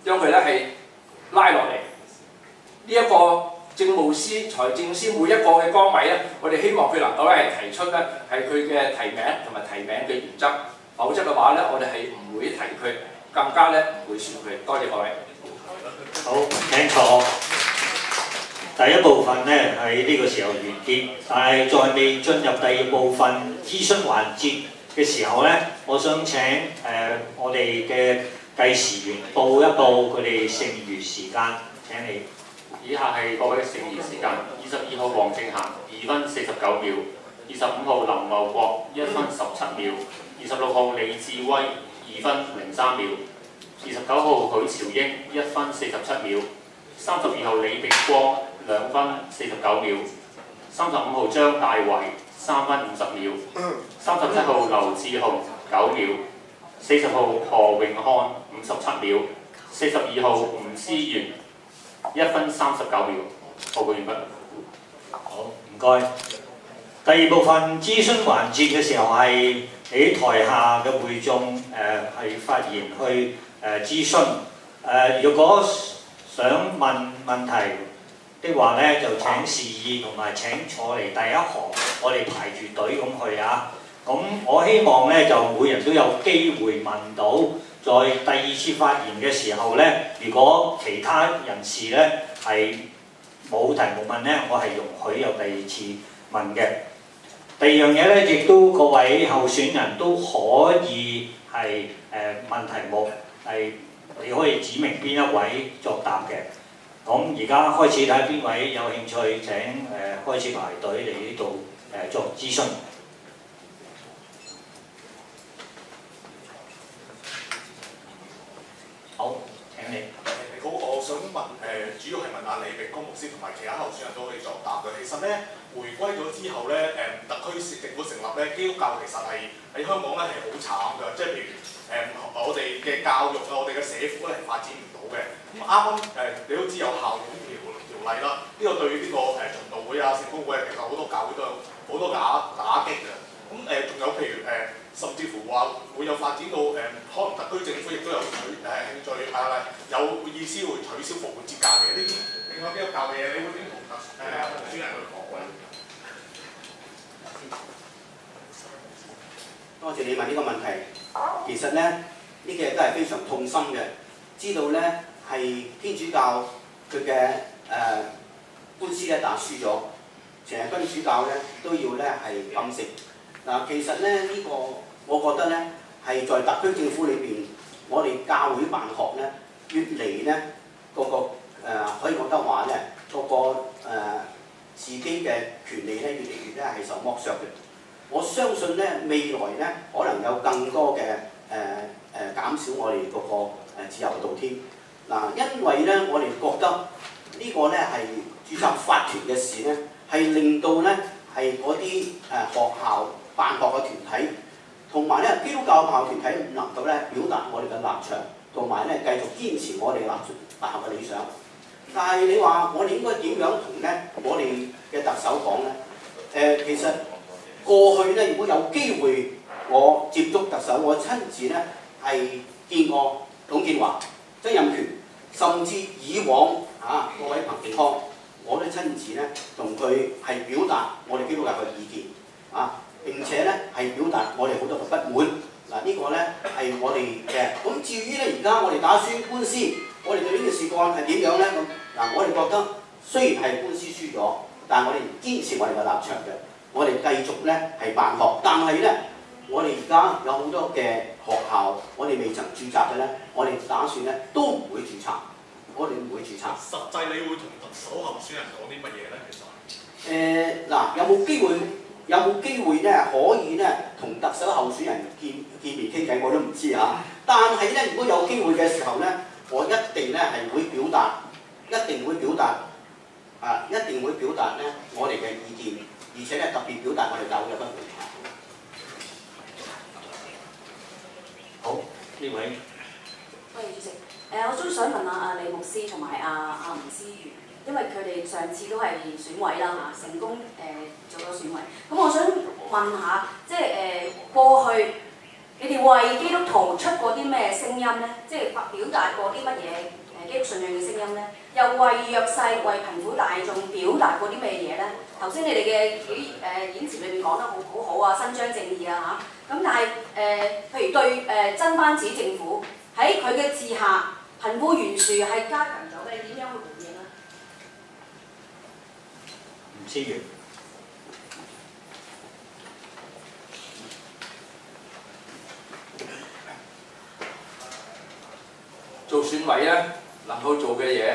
將佢咧係拉落嚟。呢一個政務司、財政司每一個嘅崗位咧，我哋希望佢能夠咧係提出咧係佢嘅提名同埋提名嘅原則，否則嘅話咧，我哋係唔會提佢，更加咧唔會選佢。多謝各位。好，請坐。第一部分咧喺呢個時候完結，但係在未進入第二部分諮詢環節嘅時候咧，我想請我哋嘅計時員報一報佢哋剩餘時間。請你。以下係各位剩餘時間：22號黃正賢2分49秒，25號林茂國1分17秒，26號李志威2分03秒，29號許朝英1分47秒，32號李定光2分49秒，35號張大為3分50秒，37號劉志雄9秒，40號何永漢57秒，42號吳思源1分39秒。報告完畢。好，唔該。第二部分諮詢環節嘅時候係喺台下嘅會眾係發言去諮詢。如果想問問題的話咧，就請示意同埋請坐嚟第一行，我哋排住隊咁去啊。咁我希望咧就每人都有機會問到。在第二次發言嘅時候咧，如果其他人士咧係冇題目問咧，我係容許有第二次問嘅。第二樣嘢咧，亦都各位候選人都可以係問題目，係你可以指明邊一位作答嘅。咁而家開始睇下邊位有興趣，請開始排隊嚟呢度作諮詢。好，請你。好，我想問主要係問下李秉公牧師同埋其他候選人都可以作答嘅。其實咧，回歸咗之後咧，特區政府成立咧，基督教其實係喺香港咧係好慘㗎，即係譬如我哋嘅教育啊，我哋嘅社福咧係發展唔到嘅。咁啱你都知有校本條例啦，呢個對呢個循道會啊、聖公會其實好多教會都有好多打擊嘅。咁仲有譬如甚至乎話會有發展到可能特區政府亦都有興趣有意思會取消復活節假期呢啲另外基督教嘅嘢，你會點同候選人去講咧？多謝你問呢個問題。其實咧，呢幾日都係非常痛心嘅，知道咧係天主教佢嘅官司咧打輸咗，成日君主教咧都要咧係禁食。嗱，其實咧呢個我覺得咧係在特區政府裏邊，我哋教會辦學咧越嚟咧個可以講得話咧自己嘅權利咧越嚟越咧係受剝削嘅。我相信咧未來咧可能有更多嘅減少我哋嗰個自由度添。嗱，因為咧我哋覺得呢個咧係註冊法團嘅事咧，係令到咧係嗰啲學校辦學嘅團體，同埋咧基督教辦學團體唔能夠咧表達我哋嘅立場，同埋咧繼續堅持我哋辦學嘅理想。但係你話我哋應該點樣同咧我哋嘅特首講咧？其實過去咧，如果有機會我接觸特首，我親自咧係見過董建華、曾蔭權，甚至以往各位彭定康，我都親自咧同佢係表達我哋基督教嘅意見並且咧係表達我哋好多嘅不滿。嗱，呢個咧係我哋嘅。咁至於咧而家我哋打輸官司，我哋對呢個事幹係點樣咧？咁嗱，我哋覺得雖然係官司輸咗，但係我哋堅持我哋嘅立場嘅。我哋繼續咧係辦學，但係咧我哋而家有好多嘅學校，我哋未曾註冊嘅咧，我哋打算咧都唔會註冊，我哋唔會註冊。實際你會同特首候選人講啲乜嘢咧？其實有冇機會咧可以咧同特首候選人見面傾偈，我都唔知嚇。但係咧，如果有機會嘅時候咧，我一定咧係會表達，一定會表達咧我哋嘅意見。而且咧特別表達我哋教會嘅不滿。好，呢位。多謝主席。我都想問下李牧師同埋吳思源，因為佢哋上次都係選委啦成功做咗選委。咁我想問下，即係過去你哋為基督徒出過啲咩聲音咧？即係表達過啲乜嘢基督信仰嘅聲音咧？又為弱勢、為貧苦大眾表達過啲咩嘢咧？頭先你哋嘅演詞裏面講得好好啊，伸張正義啊嚇。咁但係譬如對真班子政府喺佢嘅治下，貧富懸殊係加強咗嘅，你點樣去回應咧？吳思源。做選委咧，能夠做嘅嘢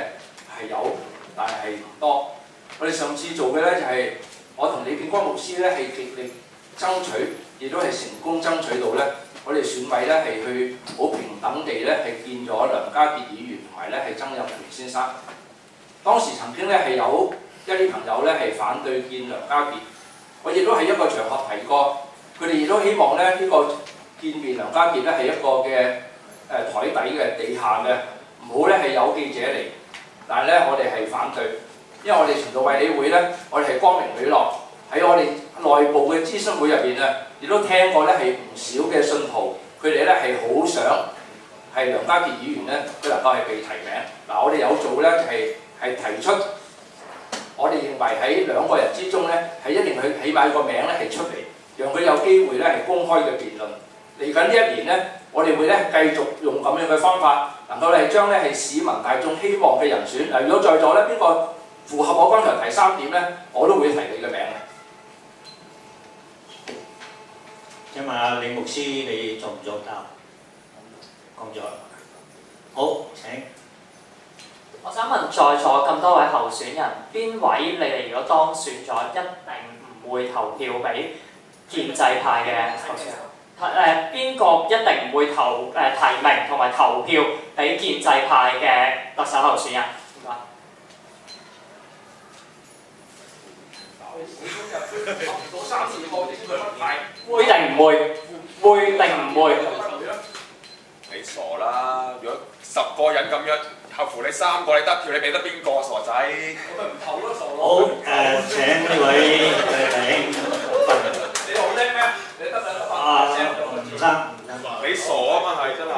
係有，但係唔多。我哋上次做嘅咧就係我同李建光牧師咧係極力爭取，亦都係成功爭取到咧，我哋選委咧係去好平等地咧係見咗梁家傑議員同埋咧係曾蔭權先生。當時曾經咧係有一啲朋友咧係反對見梁家傑，我亦都喺一個場合提過，佢哋亦都希望咧呢個見面梁家傑咧係一個嘅台底嘅地下嘅，唔好咧係有記者嚟。但係咧我哋係反對。因為我哋傳道衛理會咧，我哋係光明磊落，喺我哋內部嘅諮詢會入邊啊，亦都聽過咧係唔少嘅信徒，佢哋咧係好想係梁家傑議員咧，佢能夠係被提名。嗱，我哋有做咧係提出，我哋認為喺兩個人之中咧係一定去起碼個名咧係出嚟，讓佢有機會咧係公開嘅辯論。嚟緊呢一年咧，我哋會咧繼續用咁樣嘅方法，能夠係將咧係市民大眾希望嘅人選。嗱，如果在座咧邊個符合我剛才提3點咧，我都會提你嘅名嘅。請問下李牧師，你做唔做答？講咗。好，請。我想問在座咁多位候選人，邊位你哋如果當選咗，一定唔會投票俾建制派嘅候選人？邊個一定唔會提名同埋投票俾建制派嘅特首候選人？會定唔會？會定唔會？你傻啦！如果10個人咁樣，合乎你3個你得票，你俾得邊個傻仔？我咪唔投咯，傻佬！好請呢位你好叻咩？你得吳生。你傻啊嘛係真係。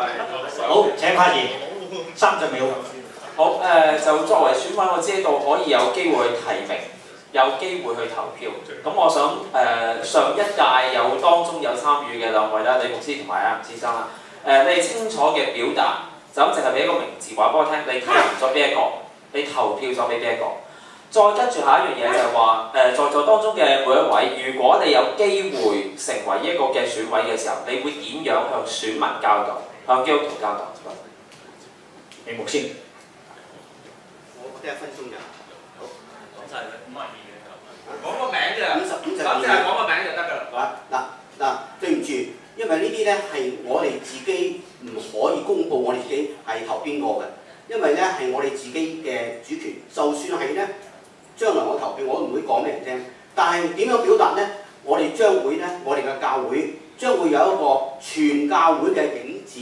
好，請發言30秒。好就作為選委，我知道可以有機會去提名。有機會去投票，咁我想上一屆有當中有參與嘅2位啦，李牧師同埋吳先生啦，你清楚嘅表達，就咁淨係俾一個名字話俾我聽，你提名咗邊一個，你投票咗俾邊一個。再跟住下一樣嘢就係話，在座當中嘅每一位，如果你有機會成為一個嘅選委嘅時候，你會點樣向選民交代，向基督徒交代？李牧師，我得1分鐘咋。好，講晒佢，52嘅。講個名啫， 50咁就係講個名就得㗎啦。嗱，對唔住，因為呢啲咧係我哋自己唔可以公佈我哋自己係投邊個嘅，因為咧係我哋自己嘅主權。就算係咧，將來我投票我都唔會講俾人聽。但係點樣表達咧？我哋將會咧，我哋嘅教會將會有一個全教會嘅影子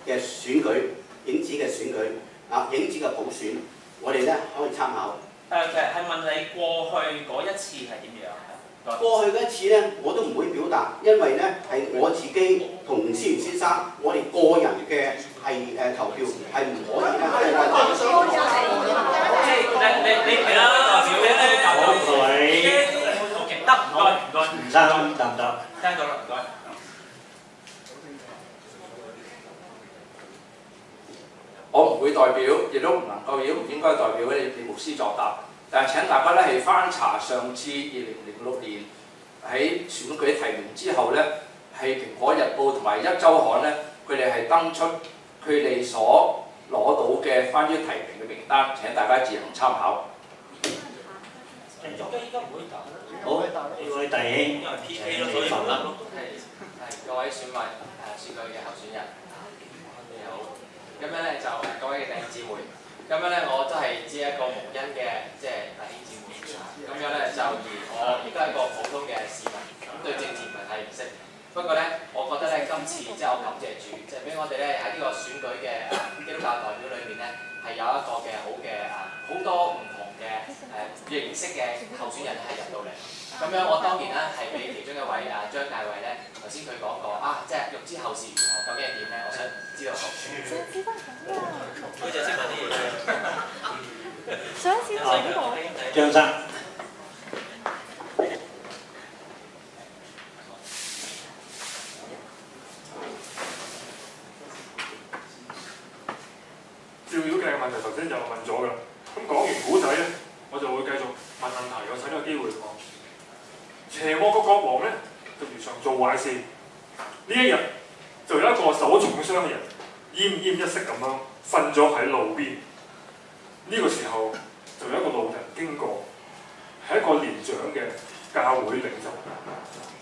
嘅選舉，影子嘅選舉啊，影子嘅普選，我哋咧可以參考。其實係問你過去嗰一次係點樣？過去嗰一次咧，我都唔會表達，因為咧係我自己同思源先生，我哋個人嘅係投票係唔可以咧。你其他代表咧，好，各位，得唔該唔該，吳生得唔得？聽到啦，唔該。我唔會代表，亦都唔能夠，亦都唔應該代表李牧師作答。但係請大家咧係翻查上次2006年喺選舉提名之後咧，係《蘋果日報》同埋《一週刊》咧，佢哋係登出佢哋所攞到嘅關於提名嘅名單，請大家自行參考。好，呢位弟兄，請你發問。各位選委選舉嘅候選人，你好。咁樣咧就各位嘅弟兄姊妹，咁樣咧我都係只係一個無因嘅即係弟兄姊妹，咁樣咧就而我亦都係一個普通嘅市民，咁對政治唔係太認識。不過咧，我覺得咧今次即係我感謝主，即係俾我哋咧喺呢個選舉嘅基督教代表裏面咧係有一個嘅好嘅好多唔同嘅認識嘅候選人係入到嚟。咁樣我當然咧係俾其中一位張介偉咧頭先佢講過即係欲知後事如何，究竟係點咧？我想知道後事。佢就識問啲嘢。想知道邊個？張生。照妖鏡嘅問題頭先就問咗㗎啦，咁講完古仔咧，我就會繼續問問題，我趁呢個機會講。邪惡個國王咧就如常做壞事，呢一日就有一個受咗重傷嘅人奄奄一息咁樣瞓咗喺路邊。呢個時候就有一個路人經過，係一個年長嘅教會領袖，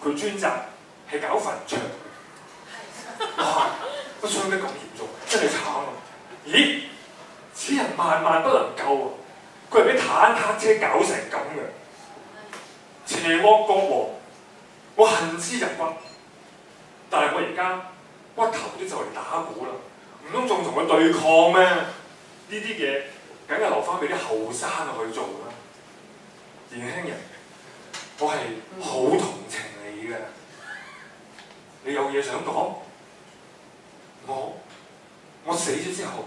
佢專責係搞墳場。哇！個傷得咁嚴重，真係慘啊！咦？此人萬萬不能救啊！佢係俾坦克車搞成咁嘅。邪惡國王，我恨之入骨，但係我而家骨頭都就嚟打鼓啦，唔通仲同佢對抗咩？呢啲嘢梗係留翻俾啲後生去做啦。年輕人，我係好同情你嘅，你有嘢想講？我死咗之後，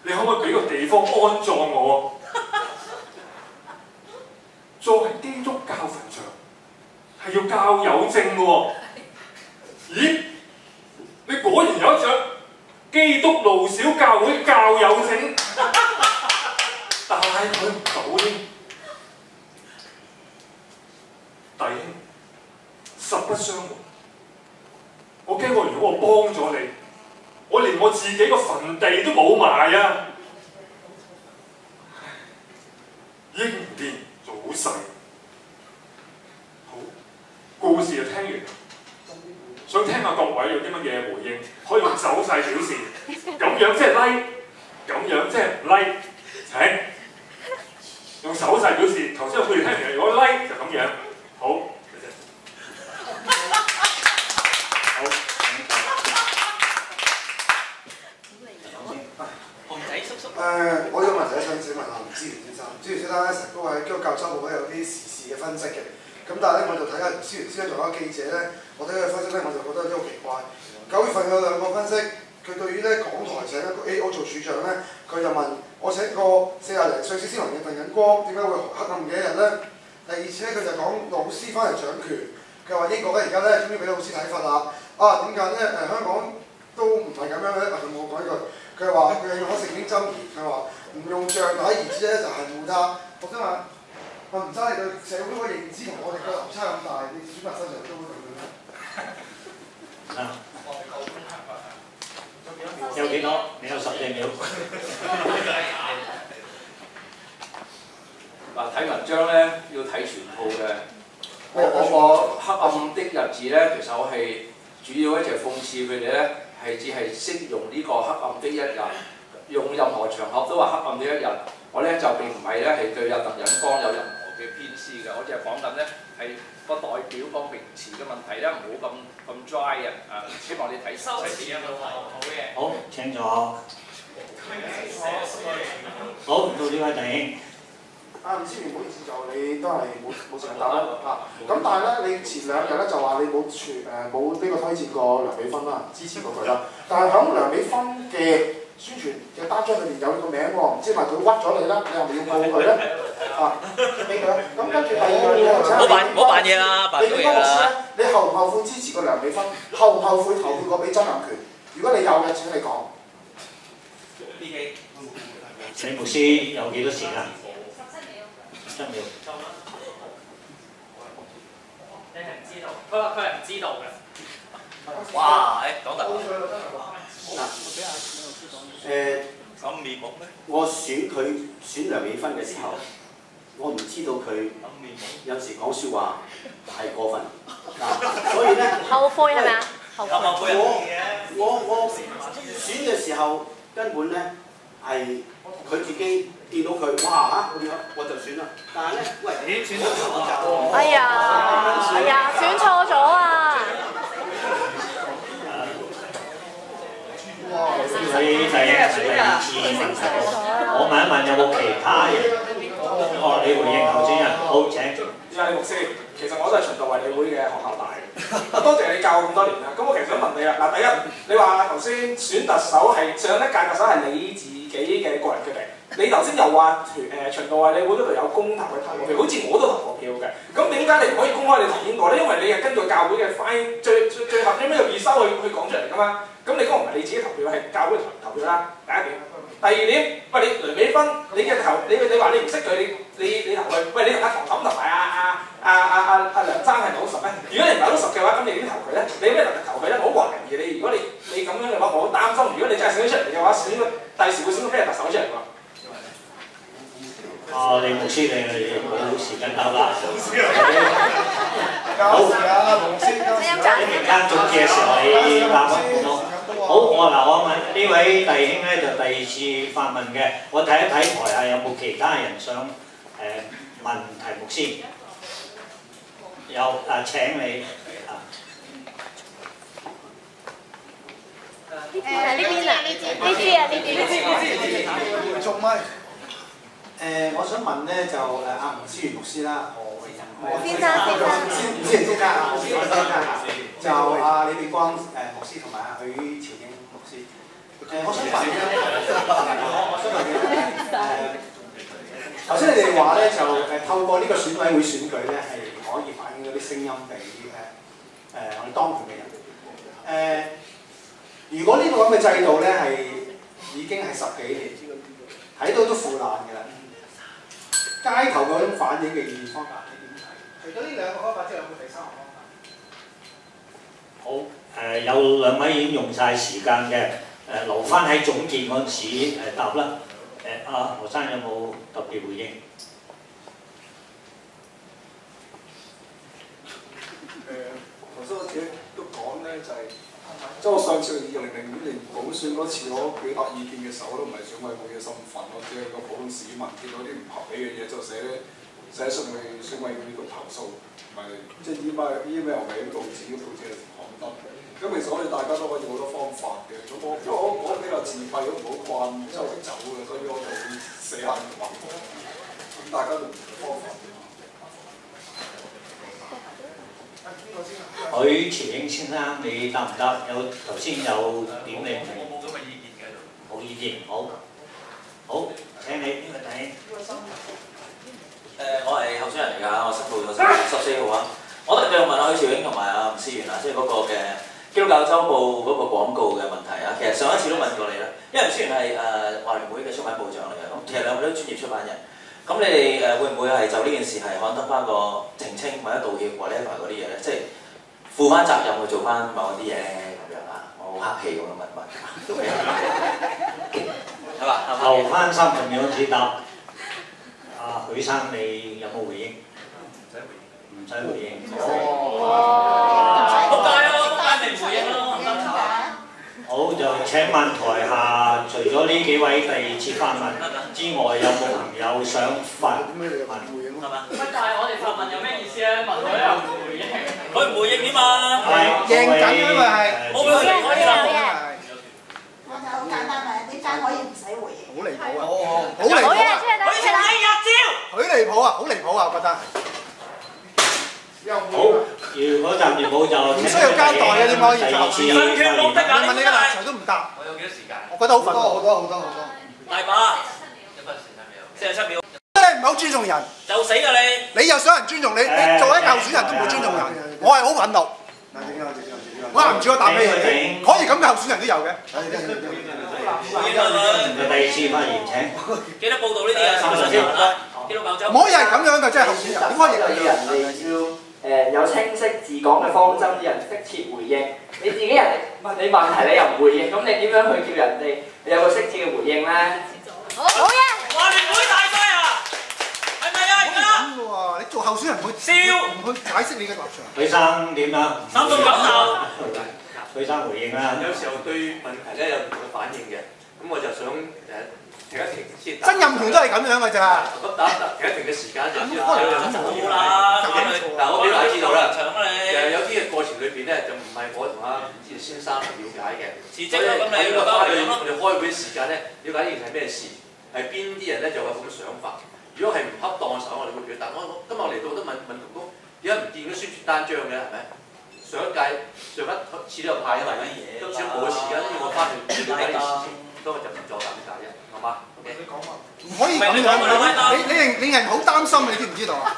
你可唔可以俾個地方安葬我？作為基督教墳場係要教友證嘅喎。咦？你果然有一張基督路小教會教友證，但係佢唔到添。弟兄，實不相瞞，我驚如果我幫咗你，我連我自己個墳地都冇埋啊！英年早逝，好，故事就聽完，想聽下各位有啲乜嘢回應，可以用手勢表示，咁樣即係 like， 咁樣即係唔 like， 請用手勢表示。頭先我哋聽完，如果 like 就咁樣，好，謝謝。我有個問題想請問下吳思源先生。思源先生咧成日都喺基督教週報咧有啲時事嘅分析嘅，咁但係咧我就睇下思源先生做咗記者咧，我睇佢分析咧我就覺得有啲好奇怪。9月份有兩個分析，佢對於咧港台請一個 A.O. 做處長咧，佢就問我請個40零歲斯斯文嘅鄧忍光點解會黑暗嘅一日咧？第二次咧佢就講老師翻嚟掌權，佢話英國咧而家咧終於俾老師睇法啦。點解咧香港都唔係咁樣咧？佢冇講呢句。佢話佢係用咗聖經箴言，佢話唔用杖打兒子咧就恨惡他。我想問幾多？你有14秒。嗱，睇文章咧要睇全套嘅。我個黑暗的日子咧，其實我係主要咧就諷刺佢哋咧係只係識用呢個黑暗的一日，用任何場合都話黑暗的一日。我咧就並唔係咧係對阿鄧忍光有任何嘅偏私嘅，我只係講緊咧係個代表個名詞嘅問題咧，唔好咁 dry 啊！希望你睇收詞嘅問題。好嘅。好，請坐。好，到呢位弟兄。吳思源，唔好意思，就你都係冇時間答啦嚇。咁但係咧，你前2日咧就話你冇呢個推薦過梁美芬啦，支持過佢啦。但係喺梁美芬嘅宣傳嘅單張裏面有你個名喎，唔知係咪佢屈咗你啦？你係咪要告佢咧？啊，俾佢。咁跟住第二樣嘢，唔好扮嘢啦，扮到嘢啦。你後唔後悔支持過梁美芬？後唔後悔投票過俾曾蔭權？如果你有嘅，請你講。李牧師有幾多時間？17秒。你係唔知道？佢係唔知道嘅。哇！講得。咁面目咩？我選梁美芬嘅時候，我唔知道佢有時講説話太過分，所以咧後悔係咪啊？後悔。我選嘅時候根本咧係佢自己見到佢，哇嚇咁樣我就選啦。但係咧，喂，你選咗我就哎呀，選錯咗啊！呢位弟兄係意見問題，我問一問有冇其他人？你回應候選人，好請。李牧師，其實我都係循道衛理會嘅學校大嘅。多謝你教我咁多年啦。咁我其實想問你啦，嗱，第一，你話頭先選特首係上一屆特首係你自己嘅個人決定。你頭先又話循道衛理會嗰度有公投嘅投票，好似我都投過票嘅。咁點解你唔可以公開你投邊個咧？因為你係根據教會嘅最後尾嘅預收去講出嚟㗎嘛。咁你嗰個唔係你自己投票，係教會投票啦。第一點。第二點，喂，你梁美芬，你嘅投你話你唔識佢，你投佢，喂，你同阿唐錦同埋阿梁生係咪好熟咧？如果你唔係好熟嘅話，咁你點投佢咧？你咩能力投佢咧？我懷疑你，如果你咁樣嘅話，我好擔心。如果你真係選咗出嚟嘅話，第時會選到邊個特首出嚟㗎？李牧師，你冇時間答啦。好，一陣間總結嘅時候你答翻咯。好，我問呢位弟兄咧就第2次發問嘅，我睇一睇台下有冇其他人想問題目先。有請你呢邊啊，仲咪？我想問咧就吳思源牧師啦，先生就李美光牧師同埋許朝英牧師。我想問咧，頭先你哋話咧就透過呢個選委會選舉咧係可以反映嗰啲聲音俾我哋當權嘅人。如果呢個咁嘅制度咧係已經係10幾年，睇到都腐爛㗎啦。街頭嗰種反映嘅意見方法，你點睇？除咗呢2個方法之外，有冇第3個方法？好，有2位已經用晒時間嘅，留翻喺總結嗰陣時答啦。何生有冇特別回應？頭先我自己都講咧，就係即係我上次2005年補選嗰次，我表達意見嘅時候，我都唔係選委會嘅身份，我只係個普通市民，見到啲唔合理嘅嘢就寫信去選委會度投訴，唔係即係 email 俾報紙嚟刊登。咁其實我哋大家都可以好多方法嘅。咁因為我比較自閉，都唔好慣周圍走嘅，所以我就會寫下文。咁大家都唔同方法。許朝英先生，你答唔答？頭先有點你唔明。我冇咁嘅意見嘅。冇意見，好，請你邊個弟兄？我係候選人嚟㗎，我申報咗14號啊。我特別問下許朝英同埋吳思源啊，即係嗰個嘅基督教週報嗰個廣告嘅問題啊。其實上一次都問過你啦，因為吳思源係華聯會嘅出版部長嚟嘅，咁其實兩位都專業出版人。咁你哋會唔會係就呢件事係刊登翻個澄清或者道歉或者嗰啲嘢咧？即係負翻責任去做翻某啲嘢咧咁樣啊？我好客氣咁樣問。係嘛？留翻3分秒先答。阿許生，你有冇回應？唔使回應。仆街咯，仆街未回應咯。好，就請問台下除咗呢幾位第2次發問之外，有冇朋友想發問？係嘛？喂，但係我哋發問有咩意思咧？問佢又唔回應，佢唔回應點嘛？贏緊因為係冇俾佢離開啲啦。我就好簡單問，點解可以唔使回應？好離譜啊！好離譜啊！佢從你入招，佢離譜啊！好離譜啊！我覺得。好，如果暫時冇就唔需要交代嘅，點可以做後神權目的啊！你問你嘅立場都唔答。我有幾多時間？我覺得好憤怒。好多。大把。47秒。你唔係好尊重人，就死㗎你！你又想人尊重你，你作為一個候選人都唔會尊重人，我係好憤怒。我話唔住我答俾你，可以咁嘅候選人都有嘅。第2次發言請。記得報導呢啲啊！記錄夠鐘。唔可以係咁樣嘅，即係候選人，點可以咁樣？人哋要有清晰治港嘅方針，啲人適切回應。你自己人問你問題，你又唔回應，咁你點樣去叫人哋有個適切嘅回應咧？好嘢！話聯會大晒啊！係咪啊？而家咁嘅喎，你做候選人唔去解釋你嘅立場。許生點啊？3到9頭。許生回應啦。有時候對問題咧有唔同嘅反應嘅，咁我就想停一停先。曾蔭權都係咁樣嘅咋。咁停一停嘅時間就知道。冇啦，嗱，我俾大家知道啦。有啲嘅過程裏邊咧，就唔係我同阿伍志先生嚟了解嘅。辭職啦，咁你應該花對我哋開會時間咧，了解呢件係咩事，係邊啲人咧就有咁嘅想法。如果係唔恰當嘅時候，我哋會表達。我今日嚟到都問同工，點解唔見嗰宣傳單張嘅？係咪？上一次都有派啊嘛，都算冇時間，要我翻去了解呢件事情，所以我就唔作答咁解啫，好嘛 ？OK。唔可以咁樣，你人好擔心，你知唔知道啊？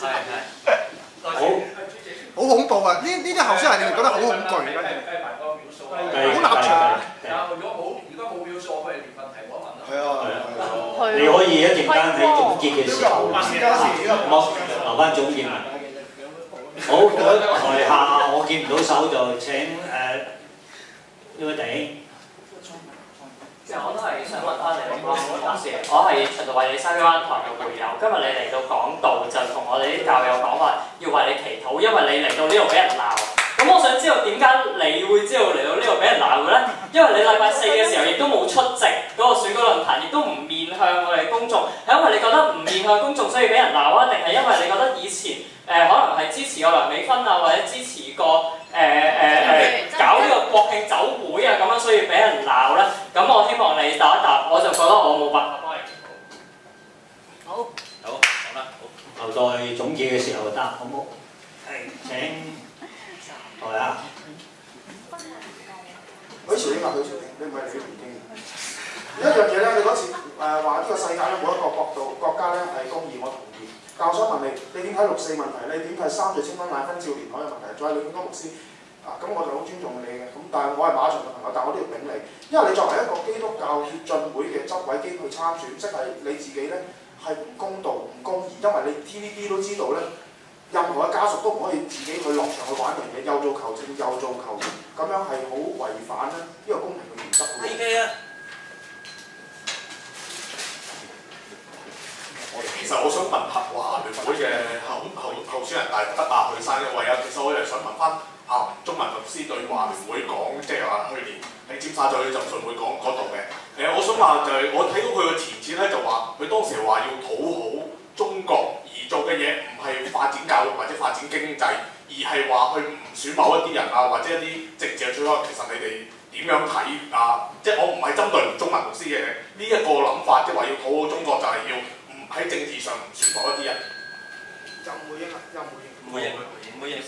好恐怖啊！呢啲候選人你哋覺得好恐懼嘅，好立場。如果冇秒數，我哋連問題我問啦。係啊，你可以一陣間喺總結嘅時候，留翻總結文。好，台下我見唔到手就請呢位弟兄。其實我都係想問翻你同事，我係循道衛理西灣堂嘅會友。今日你嚟到講道，就同我哋啲教友講話要為你祈禱，因為你嚟到呢度俾人鬧。咁我想知道點解你會知道嚟到呢度俾人鬧嘅咧？因為你禮拜4嘅時候亦都冇出席嗰個選舉論壇，亦都唔面向我哋公眾。係因為你覺得唔面向公眾所以俾人鬧啊？定係因為你覺得以前可能係支持過梁美芬啊，或者支持過搞呢個國慶酒會啊咁樣，所以俾人鬧咧？咁我希望你答一答，我就覺得我冇辦法幫你。好，講啦，好。留待總結嘅時候答，好唔好？係請台下。許潮英啊，許潮英，你唔係李連經。一樣嘢咧，你嗰次話呢個世界咧冇一個國家咧係公義，我同意。但我想問你，你點睇6·4問題？你點睇3歲青分奶粉照填海嘅問題？再呂建剛牧師啊，咁我就好尊重你嘅。咁但係我係馬場嘅朋友，但我都要頂你，因為你作為一個基督教協進會嘅執委機去參選，即係你自己咧係唔公道、唔公義，因為你 TVB 都知道咧，任何嘅家屬都唔可以自己去落場去玩樣嘢，又做球證又做球員，咁樣係好違反咧呢個公平嘅原則。PK 啊！其實我想問下華聯會嘅候選人大德啊，許生一位啊，其實我又想問翻中文律師對華聯會講，即係話去年喺尖沙咀浸信會講嗰度嘅。我想話就係我睇到佢嘅前設咧，就話佢當時話要討好中國而做嘅嘢，唔係發展教育或者發展經濟，而係話去唔選某一啲人啊，或者一啲政治嘅取向。其實你哋點樣睇啊？即係我唔係針對中文律師嘅呢一個諗法，即係話要討好中國就係要。喺政治上唔選某一啲人，又唔回應啊！又唔回應。唔回應。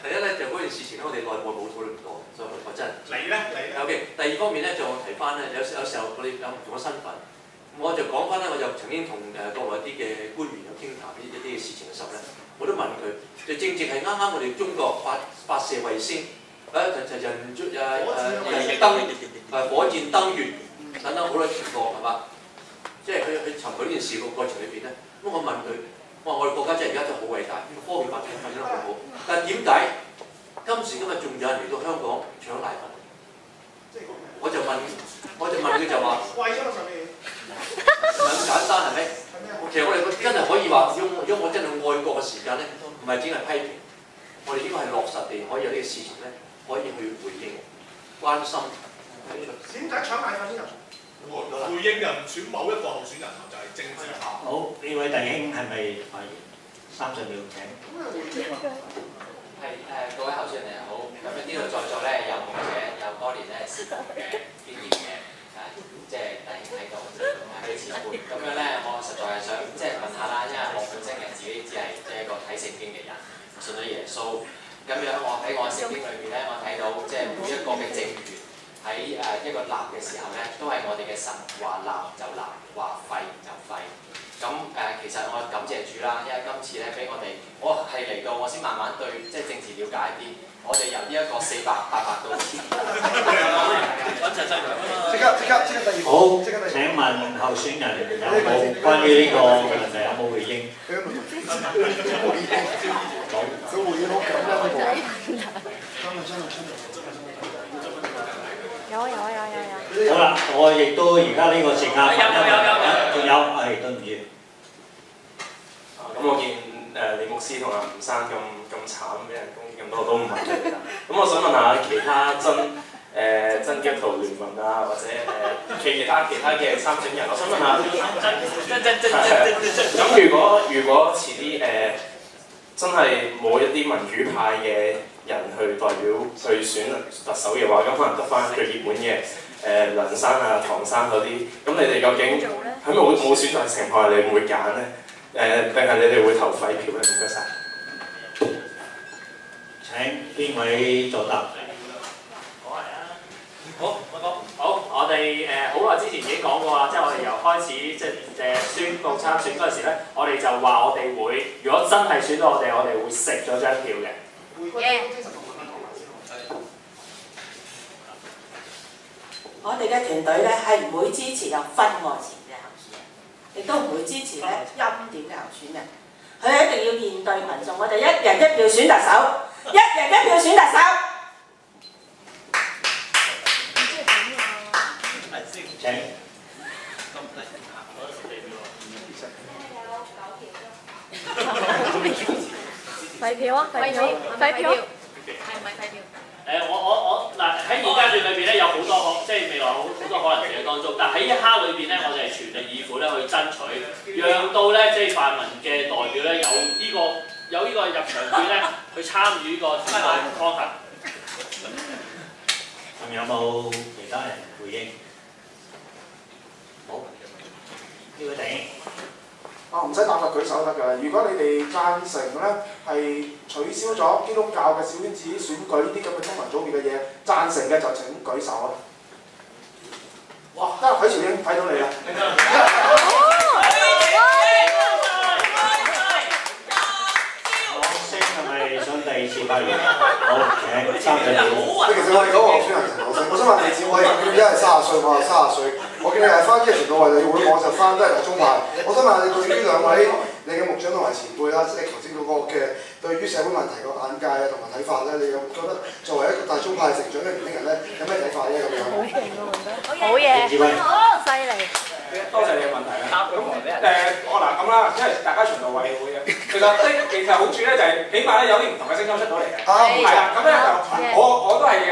第一咧就嗰件事情咧，我哋內部冇討論過，所以我真係。你咧？OK。第二方面咧就我提翻咧，有時候我哋有唔同嘅身份，我就講翻咧，我就曾經同國內啲嘅官員有傾談呢一啲嘅事情嘅時候咧，我都問佢，就正正係啱啱我哋中國發射衛星，火箭登月等等好多情況係嘛？即係去尋求呢件事個過程裏邊咧，咁我問佢，我話我哋國家真係而家真係好偉大，科技發展得好好，但係點解今時今日仲有人嚟到香港搶奶粉，我就問佢就話，唔係咁簡單係咪？其實我哋真係可以話，如果我真係愛國嘅時間咧，唔係只係批評，我哋應該係落實地可以有呢個事情咧，可以去回應、關心、提出。點解搶奶粉先？回應人選某一個候選人就係政治化。好，呢位弟兄係咪發言？30秒請。各位候選人好，咁呢度在座咧有牧者有多年咧侍奉嘅經驗嘅，即係弟兄喺度係啲前輩，咁樣咧我實在係想即係問下啦，因為我本身嘅自己只係即係一個睇聖經嘅人，信咗耶穌，咁樣我喺我聖經裏邊咧，我睇到即係每一個嘅政權喺一個立嘅時候咧，都係我哋嘅神話立就立，話廢就廢。咁其實我感謝主啦，因為今次咧俾我哋，我係嚟到我先慢慢對即係政治了解一啲。我哋由呢一個400、800到1000。即刻第二好，請問候選人有冇關於呢個問題有冇回應？佢回應好緊啊！好啦，我亦都而家呢個時間，仲有係對唔住。咁我見李牧師同阿吳生咁慘，俾人攻擊咁多都唔係佢哋。咁我想問下其他真基督徒聯盟啊，或者其他嘅參選人，我想問下，咁如果遲啲真係冇一啲民主派嘅人去代表去選特首嘅話，咁可能得翻最熱門嘅梁生啊、唐生嗰啲，咁你哋究竟喺冇選擇情況下，你會唔會揀咧？定係你哋會投廢票咧？唔該晒。請邊位作答？好，我講好，我哋好耐之前已經講過啦，即係我哋由開始即係宣佈參選嗰陣時咧，我哋就話我哋會，如果真係選到我哋會食咗張票嘅。我哋嘅團隊咧係唔會支持有婚外情嘅候選人，亦都唔會支持咧欽點嘅候選人。佢一定要面對民眾，我哋一人一票選特首，一人一票選特首。請。廢票啊！廢票！廢票！係唔係廢票？我嗱喺現階段裏邊咧有好多即係未來好多可能性嘅當中，但喺一刻裏邊咧，我哋係全力以赴咧去爭取，讓到咧即係泛民嘅代表咧有呢個入場券咧去參與呢個選舉方行。仲有冇其他人回應？好，呢位弟兄。唔使打發舉手得㗎。如果你哋贊成咧係取消咗基督教嘅小圈子選舉呢啲咁嘅功能組別嘅嘢，贊成嘅就請舉手啊！哇，得許兆英睇到你啦！朗星係咪想第二次發言？好，請30秒。其實我係嗰個候選人陳朗星，我想問李志偉，佢而家係30歲，我係30歲。我見你係翻呢個傳道衞理會，我就翻都係大中派。我想問下你對於兩位你嘅牧長同埋前輩啦，即係頭先嗰個嘅對於社會問題個眼界啊同埋睇法咧，你有覺得作為一個大中派成長嘅年輕人咧，有咩睇法咧咁樣？好勁啊！好嘢！犀利！多謝你嘅問題啦。咁我嗱咁啦，因為大家循道衞理會嘅，其實好處咧就係起碼咧有啲唔同嘅聲音出到嚟嘅。係啦，咁咧就我都係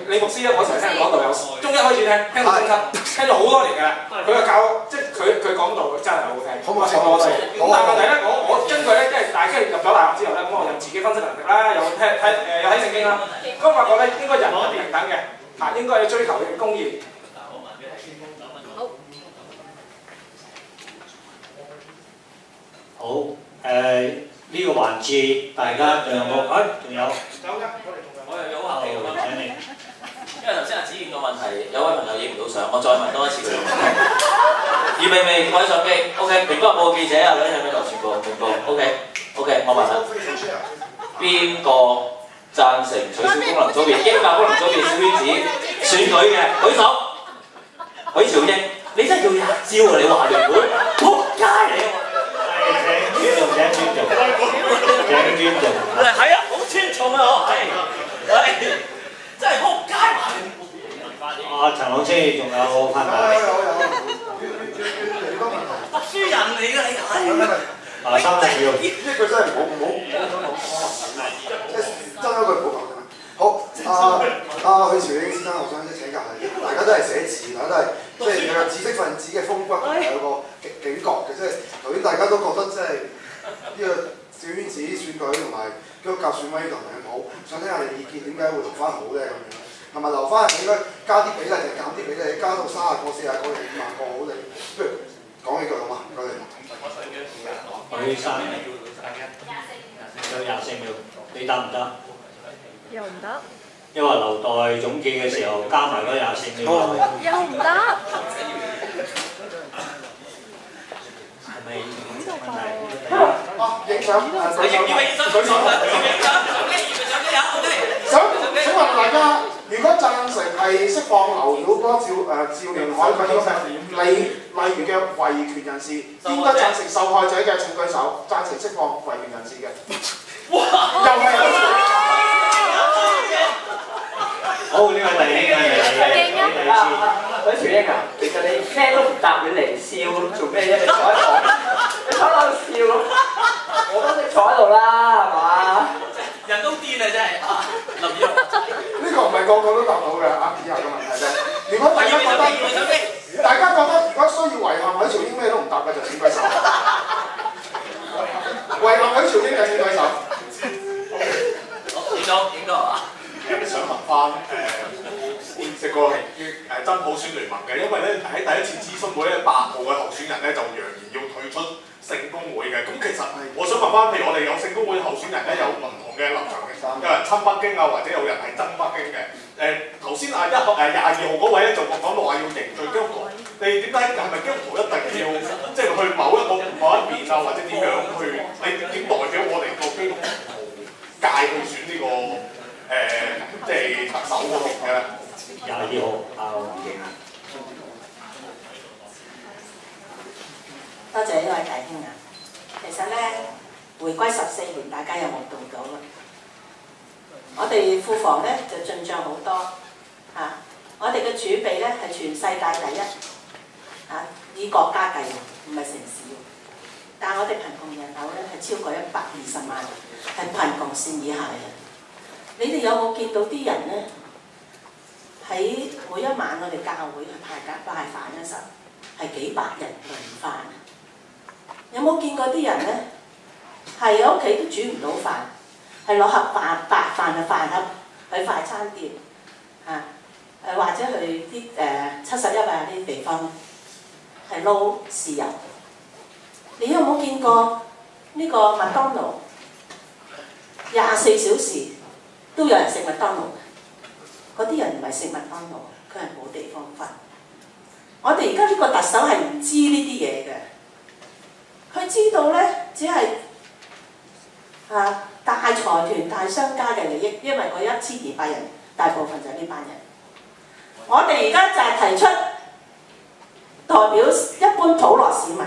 李牧師咧，我成日聽講道有中一開始聽到中七，聽咗好多年㗎啦。佢嘅教即係佢講道真係好聽，好唔好？咁但係問題咧，我根據咧，即係大家入咗大學之後咧，咁我有自己分析能力啦，有睇聖經啦，咁我發覺咧應該人係平等嘅，應該要追求公義。好，呢個環節大家仲有冇？仲有。我又有下嘅問題，因為頭先阿子健個問題，有位朋友影唔到相，我再問多一次佢嘅問題。預備未？開相機 ，OK。明哥報記者啊，嗰啲喺邊度？全部明哥 ，OK，我問啦。邊個贊成取消功能組別、基督教功能組別小圈子選舉嘅？舉手。許兆英，你真係要吔招啊！你華聯會，仆街嚟啊！請尊重。係啊，好尊重啊！我係。真係撲街埋。陳老師仲有拍賣。讀書人嚟㗎你係。3秒。呢句真係唔好，即係真一句唔好講啫嘛。好，許兆英先生，我想請教下，大家都係寫字，大家都係即係有知識分子嘅風骨，同埋有個警覺嘅，即係頭先大家都覺得即係呢個小圈子選舉同埋基督教選委呢度係好，想聽下你意見，點解會留翻好咧咁樣？係咪留翻係應該加啲比例定減啲比例？加到30個、40個定50個好定？不如講幾句好嘛？唔該你。許生有24秒，你得唔得？又唔得。因為留待總結嘅時候加埋嗰24秒。又唔得。係咪？影相，想問大家，如果贊成係釋放劉曉波、趙連海嗰啲例如嘅維權人士，應該贊成受害者嘅請舉手，贊成釋放維權人士嘅。哇！又係。好，呢個第一個許兆英啊，其實你咩都唔答，你嚟笑做咩啫？你坐喺度，你坐喺度笑，我都識坐喺度啦，係嘛？人都癲啊！真係林宇呢個唔係個個都答到嘅，以下嘅問題啫。如果大家覺得如果需要遺憾許兆英咩都唔答嘅就請舉手。遺憾許兆英嘅請舉手。影到係嘛？想問翻食過真普選聯盟嘅，因為咧喺第一次諮詢會咧8號嘅候選人咧就揚言要退出聖公會嘅。咁其實我想問翻，譬如我哋有聖公會候選人咧有唔同嘅立場嘅，有人親北京啊，或者有人係憎北京嘅。頭先22號嗰位咧就講到話要凝聚基督徒，你點解係咪基督徒一定要即係去某一邊啊，或者點樣去？你點代表我哋個基督徒界去選呢個即係特首嗰邊嘅咧？22號黃敬啊。多謝呢位弟兄啊！其實咧，回歸14年，大家有冇到到啦？我哋庫房咧就進帳好多嚇，我哋嘅儲備咧係全世界第一嚇，以國家計唔係城市。但係我哋貧窮人口咧係超過120萬，係貧窮線以下嘅人。你哋有冇見到啲人咧喺每一晚我哋教會去拜飯嘅時候係幾百人輪飯？有冇見過啲人咧係喺屋企都煮唔到飯，係攞盒白飯嘅飯盒去快餐店嚇或者去啲71啊啲地方係撈豉油？你有冇見過呢個麥當勞24小時都有人食麥當勞？嗰啲人唔係食麥當勞，佢係冇地方瞓。我哋而家呢個特首係唔知呢啲嘢嘅，佢知道咧只係大財團、大商家嘅利益，因為嗰1200人大部分就係呢班人。我哋而家就係提出代表一般普羅市民。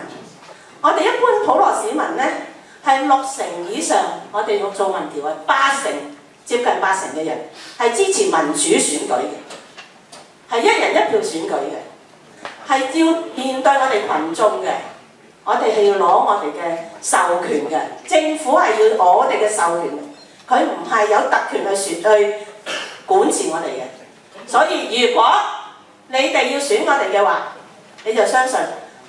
我哋一般普羅市民咧係60%以上，我哋做民調係80%，接近80%嘅人係支持民主選舉嘅，係1人1票選舉嘅，係要面對我哋群眾嘅，我哋係要攞我哋嘅授權嘅，政府係要攞我哋嘅授權，佢唔係有特權去管治我哋嘅。所以如果你哋要選我哋嘅話，你就相信。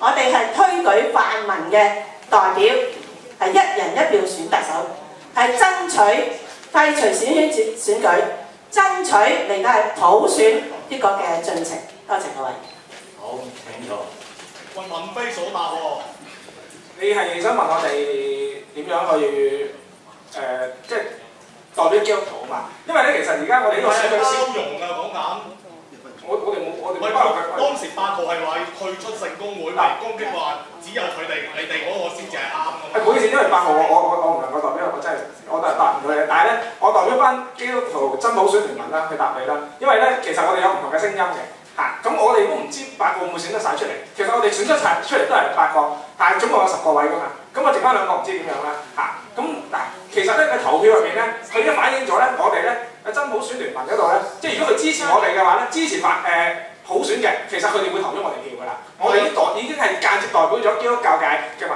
我哋係推舉泛民嘅代表，係1人1票選特首，係爭取廢除小圈子選舉，爭取嚟到係普選呢個嘅進程。多謝各位。好，請坐。喂，問非所答喎。你係想問我哋點樣去即係代表基督徒啊嘛？因為咧，其實而家我哋呢個選舉包容啊，講緊。我哋當時8號係話要退出聖公會，攻擊話只有佢哋，你哋嗰個先至係啱嘅。唔好意思，因為8號我唔能夠代表，我真係答唔到你。但係咧，我代表翻基督徒真普選聯盟啦，去答你啦。因為咧，其實我哋有唔同嘅聲音嘅嚇，咁我哋都唔知8個會唔會選得晒出嚟。其實我哋選得晒出嚟都係8個，但係總共有10個位㗎嘛。咁我剩翻2個唔知點樣啦嚇。咁嗱，其實咧個投票入邊咧，佢都反映咗咧，我哋咧真普選聯盟嗰度咧，即係如果佢支持我哋嘅話咧，支持普選嘅，其實佢哋會投咗我哋票㗎啦。我哋已經係間接代表咗基督教界嘅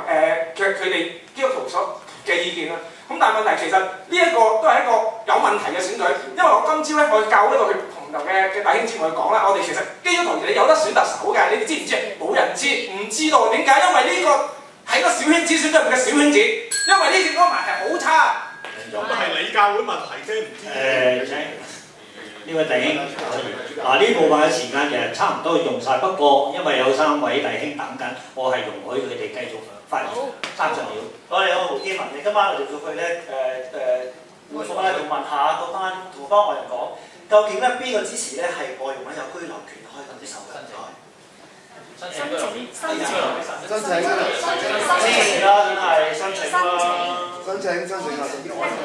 佢哋基督徒所嘅意見啦。咁但係問題其實呢一個都係一個有問題嘅選舉，因為我今朝咧我教呢個同頭嘅弟兄姊妹講啦，我哋其實基督徒你有得選特首嘅，你哋知唔知？冇人知，唔知道點解？因為呢個係個小圈子選舉入面嘅小圈子，因為呢啲安排係好差。咁係你教會問題啫，唔知。呢位弟兄，呢部分嘅時間其實差唔多用晒，不過因為有3位弟兄等緊，我係容許佢哋繼續發言30秒。我哋有胡建文，你今晚我哋叫佢咧回覆咧，同問下嗰班同外人講，究竟咧邊個支持咧係外傭咧有居留權可以咁啲受嘅？申請啦，真係申請啦，申請啊！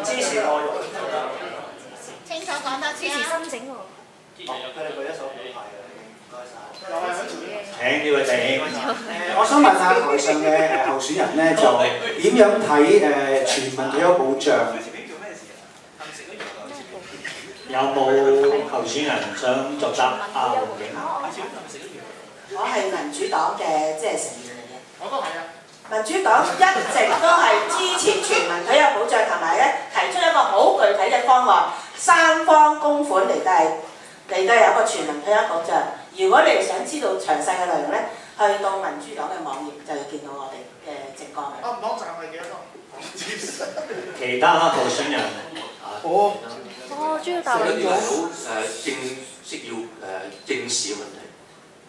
支持外傭。清楚講多次啊！支持申請喎。佢哋舉一手表態嘅，唔該晒。請呢位弟兄。我想問下台上嘅候選人咧，就點樣睇全民退休保障？有冇候選人想作答？胡景。我係民主黨嘅成員嚟嘅。我都係啊。民主黨一直都係支持全民退休保障，同埋咧提出一個好具體嘅方案，3方供款嚟到有一個全民退休保障。如果你哋想知道詳細嘅內容咧，去到民主黨嘅網頁就會見到我哋嘅政綱嘅。唔講就係幾多？其他候選人。主要答案。最緊要係好正式要正視嘅問題。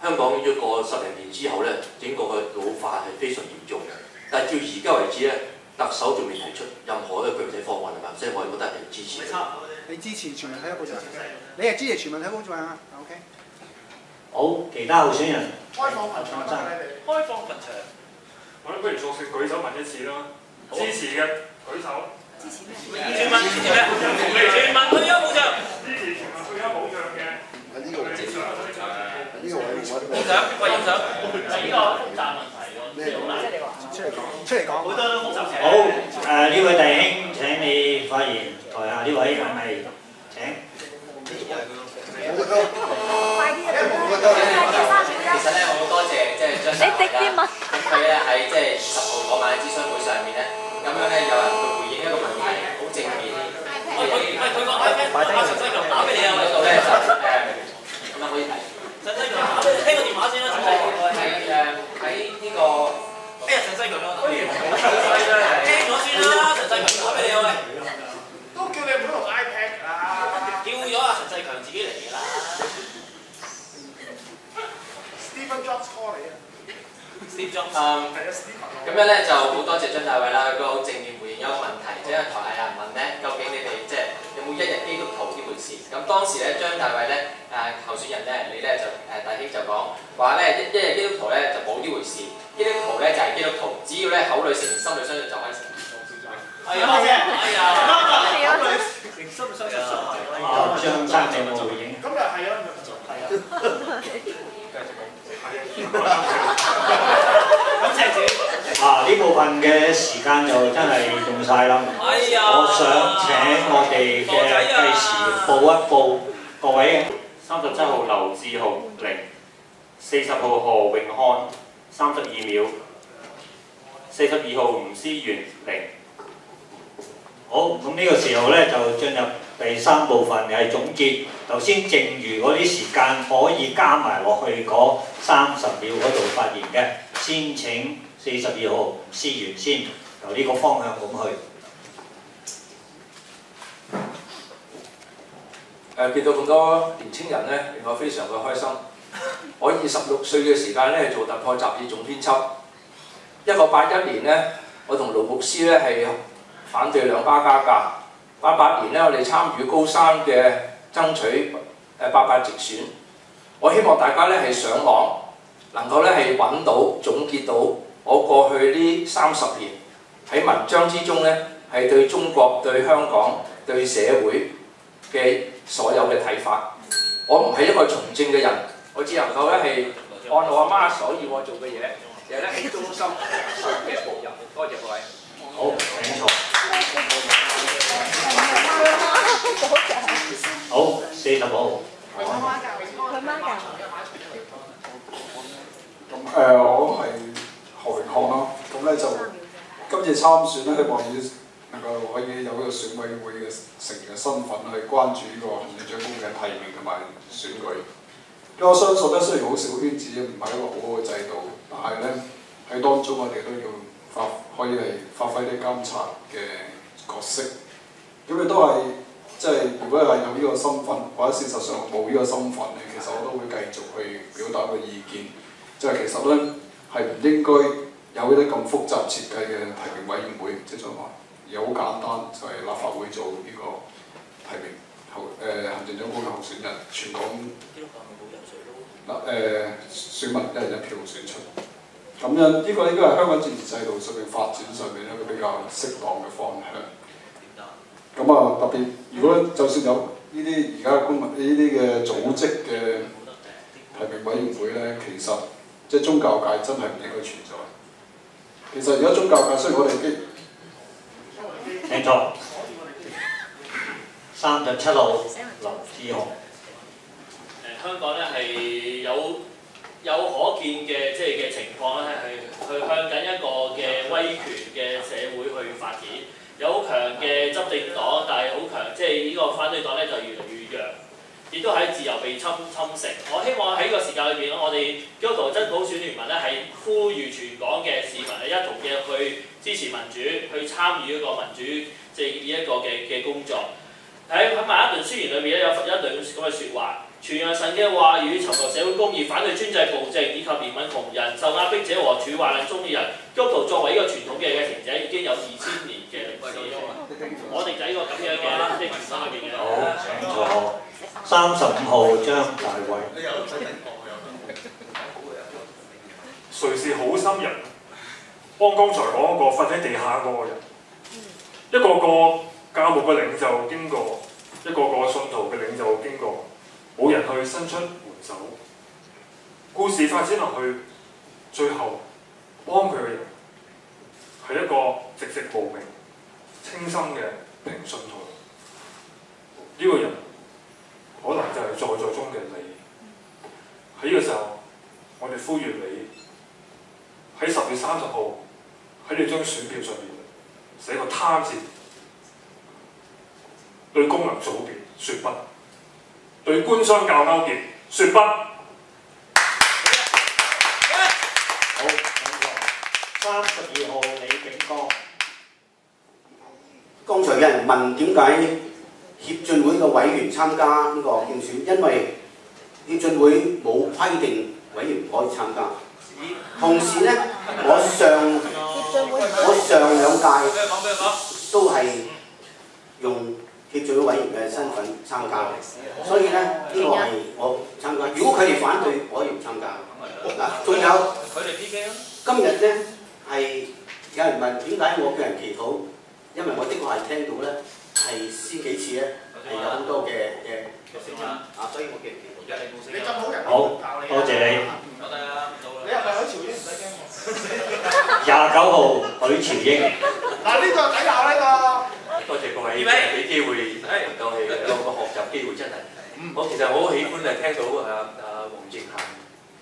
香港一個10零年之後咧，整個嘅老化係非常嚴重嘅。但係到而家為止咧，特首仲未提出任何嘅具體方案係嘛？所以我覺得係支持。你支持全民退休保障？你係支持全民退休保障啊 ？OK。好，其他候選人。開放墳場啊！你哋開放墳場。我諗不如作聲舉手問一次啦。支持嘅舉手。支持咩？全民支持咩？全民退休保障。支持全民退休保障嘅。呢個位置。呢個位置。影相，喂影相。呢個複雜問題喎。出嚟講。好多都複雜嘅。好，呢位弟兄請你發言。台下呢位係咪？請。其實咧，我好多謝張生啦。咁佢咧喺20號嗰晚嘅諮詢會上面咧，咁樣咧有人去回應一個問題，好正面。佢講陳西強打俾你啊！嗰度咧就咁樣可以睇。陳西強打俾你，聽個電話先啦。喺呢個陳西強咯。聽咗先啦，陳西強打俾你啊喂。都叫你唔好用 iPad 啦。叫咗阿陳世強自己嚟㗎啦。Stephen Jobs call 你啊。Steve Jobs。咁樣咧就好多謝張大偉啦，佢好正面回應一個問題，即係台下有人問咧，究竟你哋有冇一日基督徒呢回事？咁當時咧張大偉咧候選人咧，你咧就大兄就講話咧一日基督徒咧就冇呢回事，基督徒咧就係基督徒，只要咧口裏承認心裏相信就可以成。係啊！誠心相信上帝。張生你有冇回應？咁又係啊！感謝主。呢部分嘅時間就真係用晒啦。我想請我哋嘅計時報一報各位。37號劉志豪0 40號何永漢32秒42號吳思源0。好，咁呢個時候咧就進入第3部分，係總結。頭先剩餘嗰啲時間可以加埋落去嗰30秒嗰度發言嘅。先請42號吳思源先由呢個方向咁去。見到咁多年青人咧，令我非常嘅開心。我26歲嘅時間咧做突破雜誌總編輯。1981年咧，我同盧牧師咧係反對2巴加價。88年咧，我哋參與高山嘅爭取88直選。我希望大家咧係上網，能夠咧係揾到總結到我過去呢30年喺文章之中咧係對中國、對香港、對社會嘅所有嘅睇法。我唔係一個從政嘅人，我只能夠咧係按我阿媽所要我做嘅嘢，就係咧喺中心嘅步入。多謝各位。好，請坐。好，40號。佢媽教。我係何榮漢啦，咁咧就今次參選咧，希望能夠可以有一個選委會嘅成員嘅身份去關注呢個行政長官嘅提名同埋選舉。因為我相信咧，雖然好小圈子，唔係一個好好嘅制度，但係咧喺當中我哋都要可以係發揮啲監察嘅角色。咁亦都係即係如果係有呢個身份，或者事實上冇呢個身份咧，其實我都會繼續去表達個意見。即係其實咧係唔應該有一啲咁複雜設計嘅提名委員會，即係話而好簡單就係立法會做呢個提名行政長官嘅候選人，全港選民一人一票選出。咁樣呢個應該係香港政治制度上面發展上面一個比較適當嘅方向。咁啊，特別如果就算有呢啲而家公民呢啲嘅組織嘅提名委員會咧，其實即係宗教界真係唔應該存在。其實而家宗教界雖然我哋請坐。37號林志雄。香港咧係有可見嘅即係嘅情況咧，係去向緊一個嘅威權嘅社會去發展。有好強嘅執政黨，但係好強，即係呢個反對黨咧就越嚟越弱，亦都喺自由被侵蝕。我希望喺個時間裏邊，我哋基督徒真普選聯盟咧係呼籲全港嘅市民係一同嘅去支持民主，去參與一個民主即係呢一個嘅工作。喺曼克頓宣言裏邊咧有一段咁嘅説話。傳揚神嘅話語，尋求社會公義，反對專制暴政，以及憐憫窮人、受壓迫者和處患難中嘅人。基督徒作為呢個傳統嘅繼承者，已經有2000年嘅歷史。我哋就喺個咁樣嘅即係傳統裏邊嘅。好，請坐。35號張大衛。誰是好心人？幫剛才講嗰個瞓喺地下嗰個人，一個個教牧嘅領袖經過，一個個信徒嘅領袖經過。冇人去伸出援手，故事發展落去，最後幫佢嘅人係一個寂寂無名、清心嘅平信徒。呢個人可能就係在座中嘅你。喺呢個時候，我哋呼籲你喺10月30號喺你張選票上面寫個他字，對功能組別説不。對官商教勾結説不。好，32號李炳江。剛才有人問點解協進會嘅委員參加呢個競選，因為協進會冇規定委員唔可以參加。同時呢，我上兩屆都係用協進會委員嘅身份參加嘅，所以咧呢個係我參加。如果佢哋反對，我可以唔參加。嗱，仲有佢哋 PK 咯。今日咧係有人問點解我叫人祈禱，因為我的確係聽到咧係先幾次咧係有好多嘅聲音所以我叫人祈禱。你咁好人，好，多謝你。你係咪許潮英唔使驚29號許潮英。嗱呢個睇下呢個。多謝各位俾機會能夠係有個學習機會，真係。我其實我好喜歡聽到黃正涵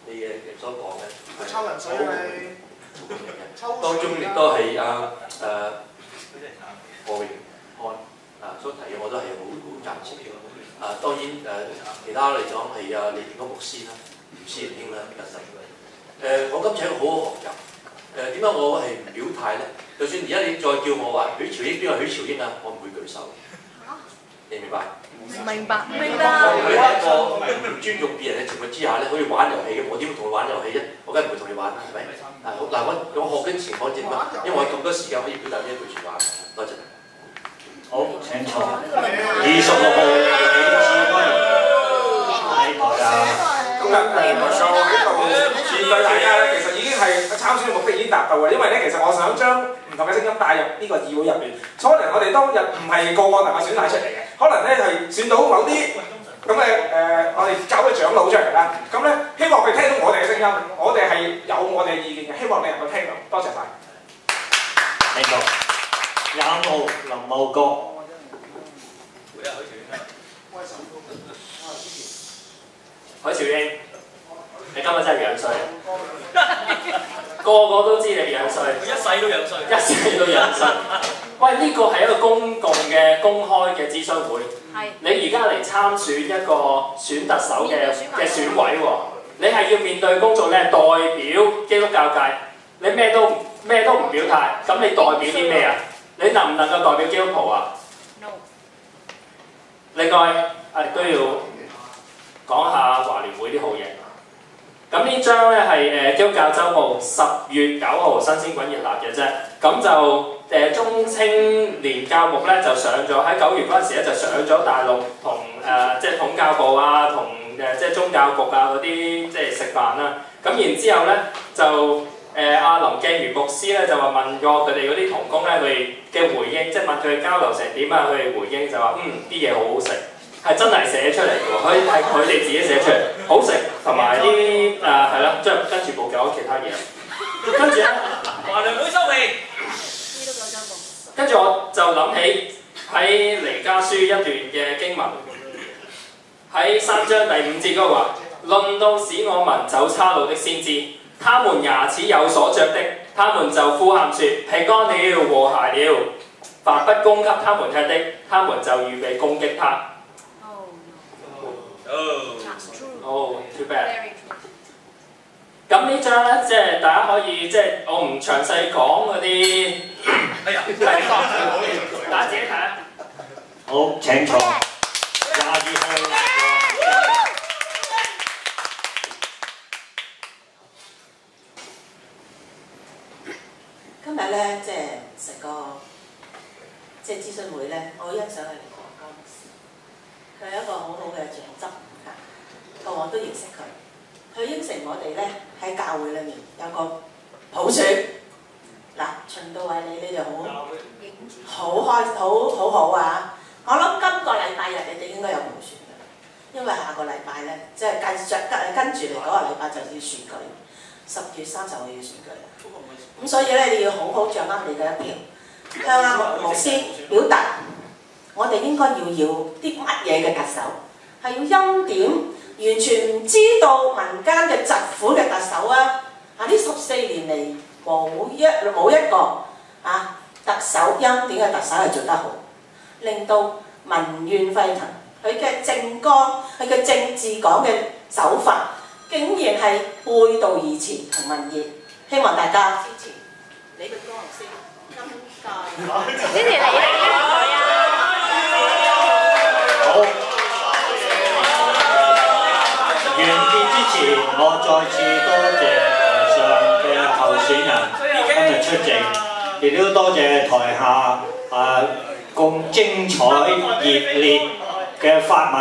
你嘅所講嘅。抽人水係。當中亦都係何榮漢所提嘅，我都係好贊成嘅。當然其他嚟講係李田嗰牧師啦、吳思仁兄啦等等。我今次係一個好好學習。點解我係唔表態咧？就算而家你再叫我話許潮英邊個許潮英啊，我唔會舉手。你明白？明白。喺一個唔尊重別人嘅情況之下咧，好似玩遊戲咁，我點會同佢玩遊戲啫？我梗係唔會同你玩啦，係咪？嗱，我學緊情況點啊？因為我咁多時間可以表達呢一句説話。多謝。好，請坐。26號李志咁就喺度面對大家咧，其實已經係參選嘅目的已經達到嘅，因為咧其實我想將唔同嘅聲音帶入呢個議會入邊。可能我哋當日唔係個個能夠選晒出嚟嘅，可能咧係選到某啲咁嘅我哋搞嘅長老出嚟啦。咁咧希望佢聽到我哋嘅聲音，我哋係有我哋嘅意見嘅，希望你能夠聽到。多謝晒。聽到。25號林茂國。許兆英，你今日真係樣衰，個個都知你樣衰，一世都樣衰，一世都樣衰。喂，呢個係一個公共嘅公開嘅諮詢會，你而家嚟參選一個選特首嘅選委喎，你係要面對公眾，你係代表基督教界，你咩都唔表態，咁你代表啲咩啊？你能唔能夠代表基督徒啊？另外，都要講下華聯會啲好嘢。咁呢張咧係基督教週報10月9號新鮮滾熱辣嘅啫。咁就中青年教牧咧就上咗喺9月嗰陣時咧就上咗大陸同即係統教部啊同即係宗教局啊嗰啲即係食飯啦。咁然之後咧就阿林鏡如牧師咧就話問過佢哋嗰啲同工咧佢哋嘅回應，即係問佢哋交流成點啊，佢哋回應就話啲嘢好好食。係真係寫出嚟嘅喎，係佢哋自己寫出嚟，好食同埋啲係啦，即係跟住冇講其他嘢。跟住咧，華聯會收皮。跟住我就諗起喺彌迦書一段嘅經文，喺3章第5節嗰個話：論到使我民走岔路的先知，他們牙齒有所着的，他們就呼喊說：平安了，和諧了。凡不供給他們吃的，他們就預備攻擊他。too bad。咁呢張咧，即係大家可以即係我唔詳細講嗰啲，哎呀，大家自己睇啊。好，請坐。22號。今日咧，即係成個即係諮詢會咧，我好欣賞佢哋黃家牧師，佢係一個好好嘅長執啊，個個都認識佢。佢應承我哋咧喺教會裏面有個普選。嗱，循道衛理你哋好啊！我諗今個禮拜日你哋應該有普選嘅，因為下個禮拜咧，即係跟住嚟嗰個禮拜就要選舉，10月30號要選舉。咁所以咧，你要好好掌握你嘅一票，向阿牧師表達，我哋應該要啲乜嘢嘅特首，係要欽點完全唔知道民間嘅疾苦嘅特首啊！呢14年嚟冇一個特首欽點嘅特首係做得好，令到民怨沸騰。佢嘅政綱、佢嘅政治講嘅手法，竟然係背道而馳同民意。希望大家支持李炳光牧師今屆。支持你啊！好。完結之前，我再次多謝台上嘅候選人今日出席，亦都多謝台下咁精彩熱烈嘅發問。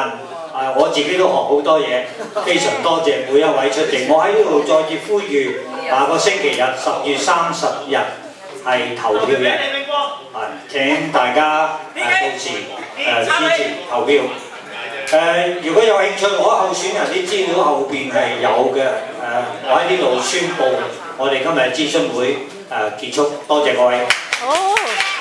我自己都學好多嘢，非常多謝每一位出席。我喺呢度再次呼籲，下個星期日10月30日係投票日，請大家到時支持投票。如果有興趣攞候選人啲資料，後邊係有嘅。我喺呢度宣佈，我哋今日諮詢會結束，多謝各位。好。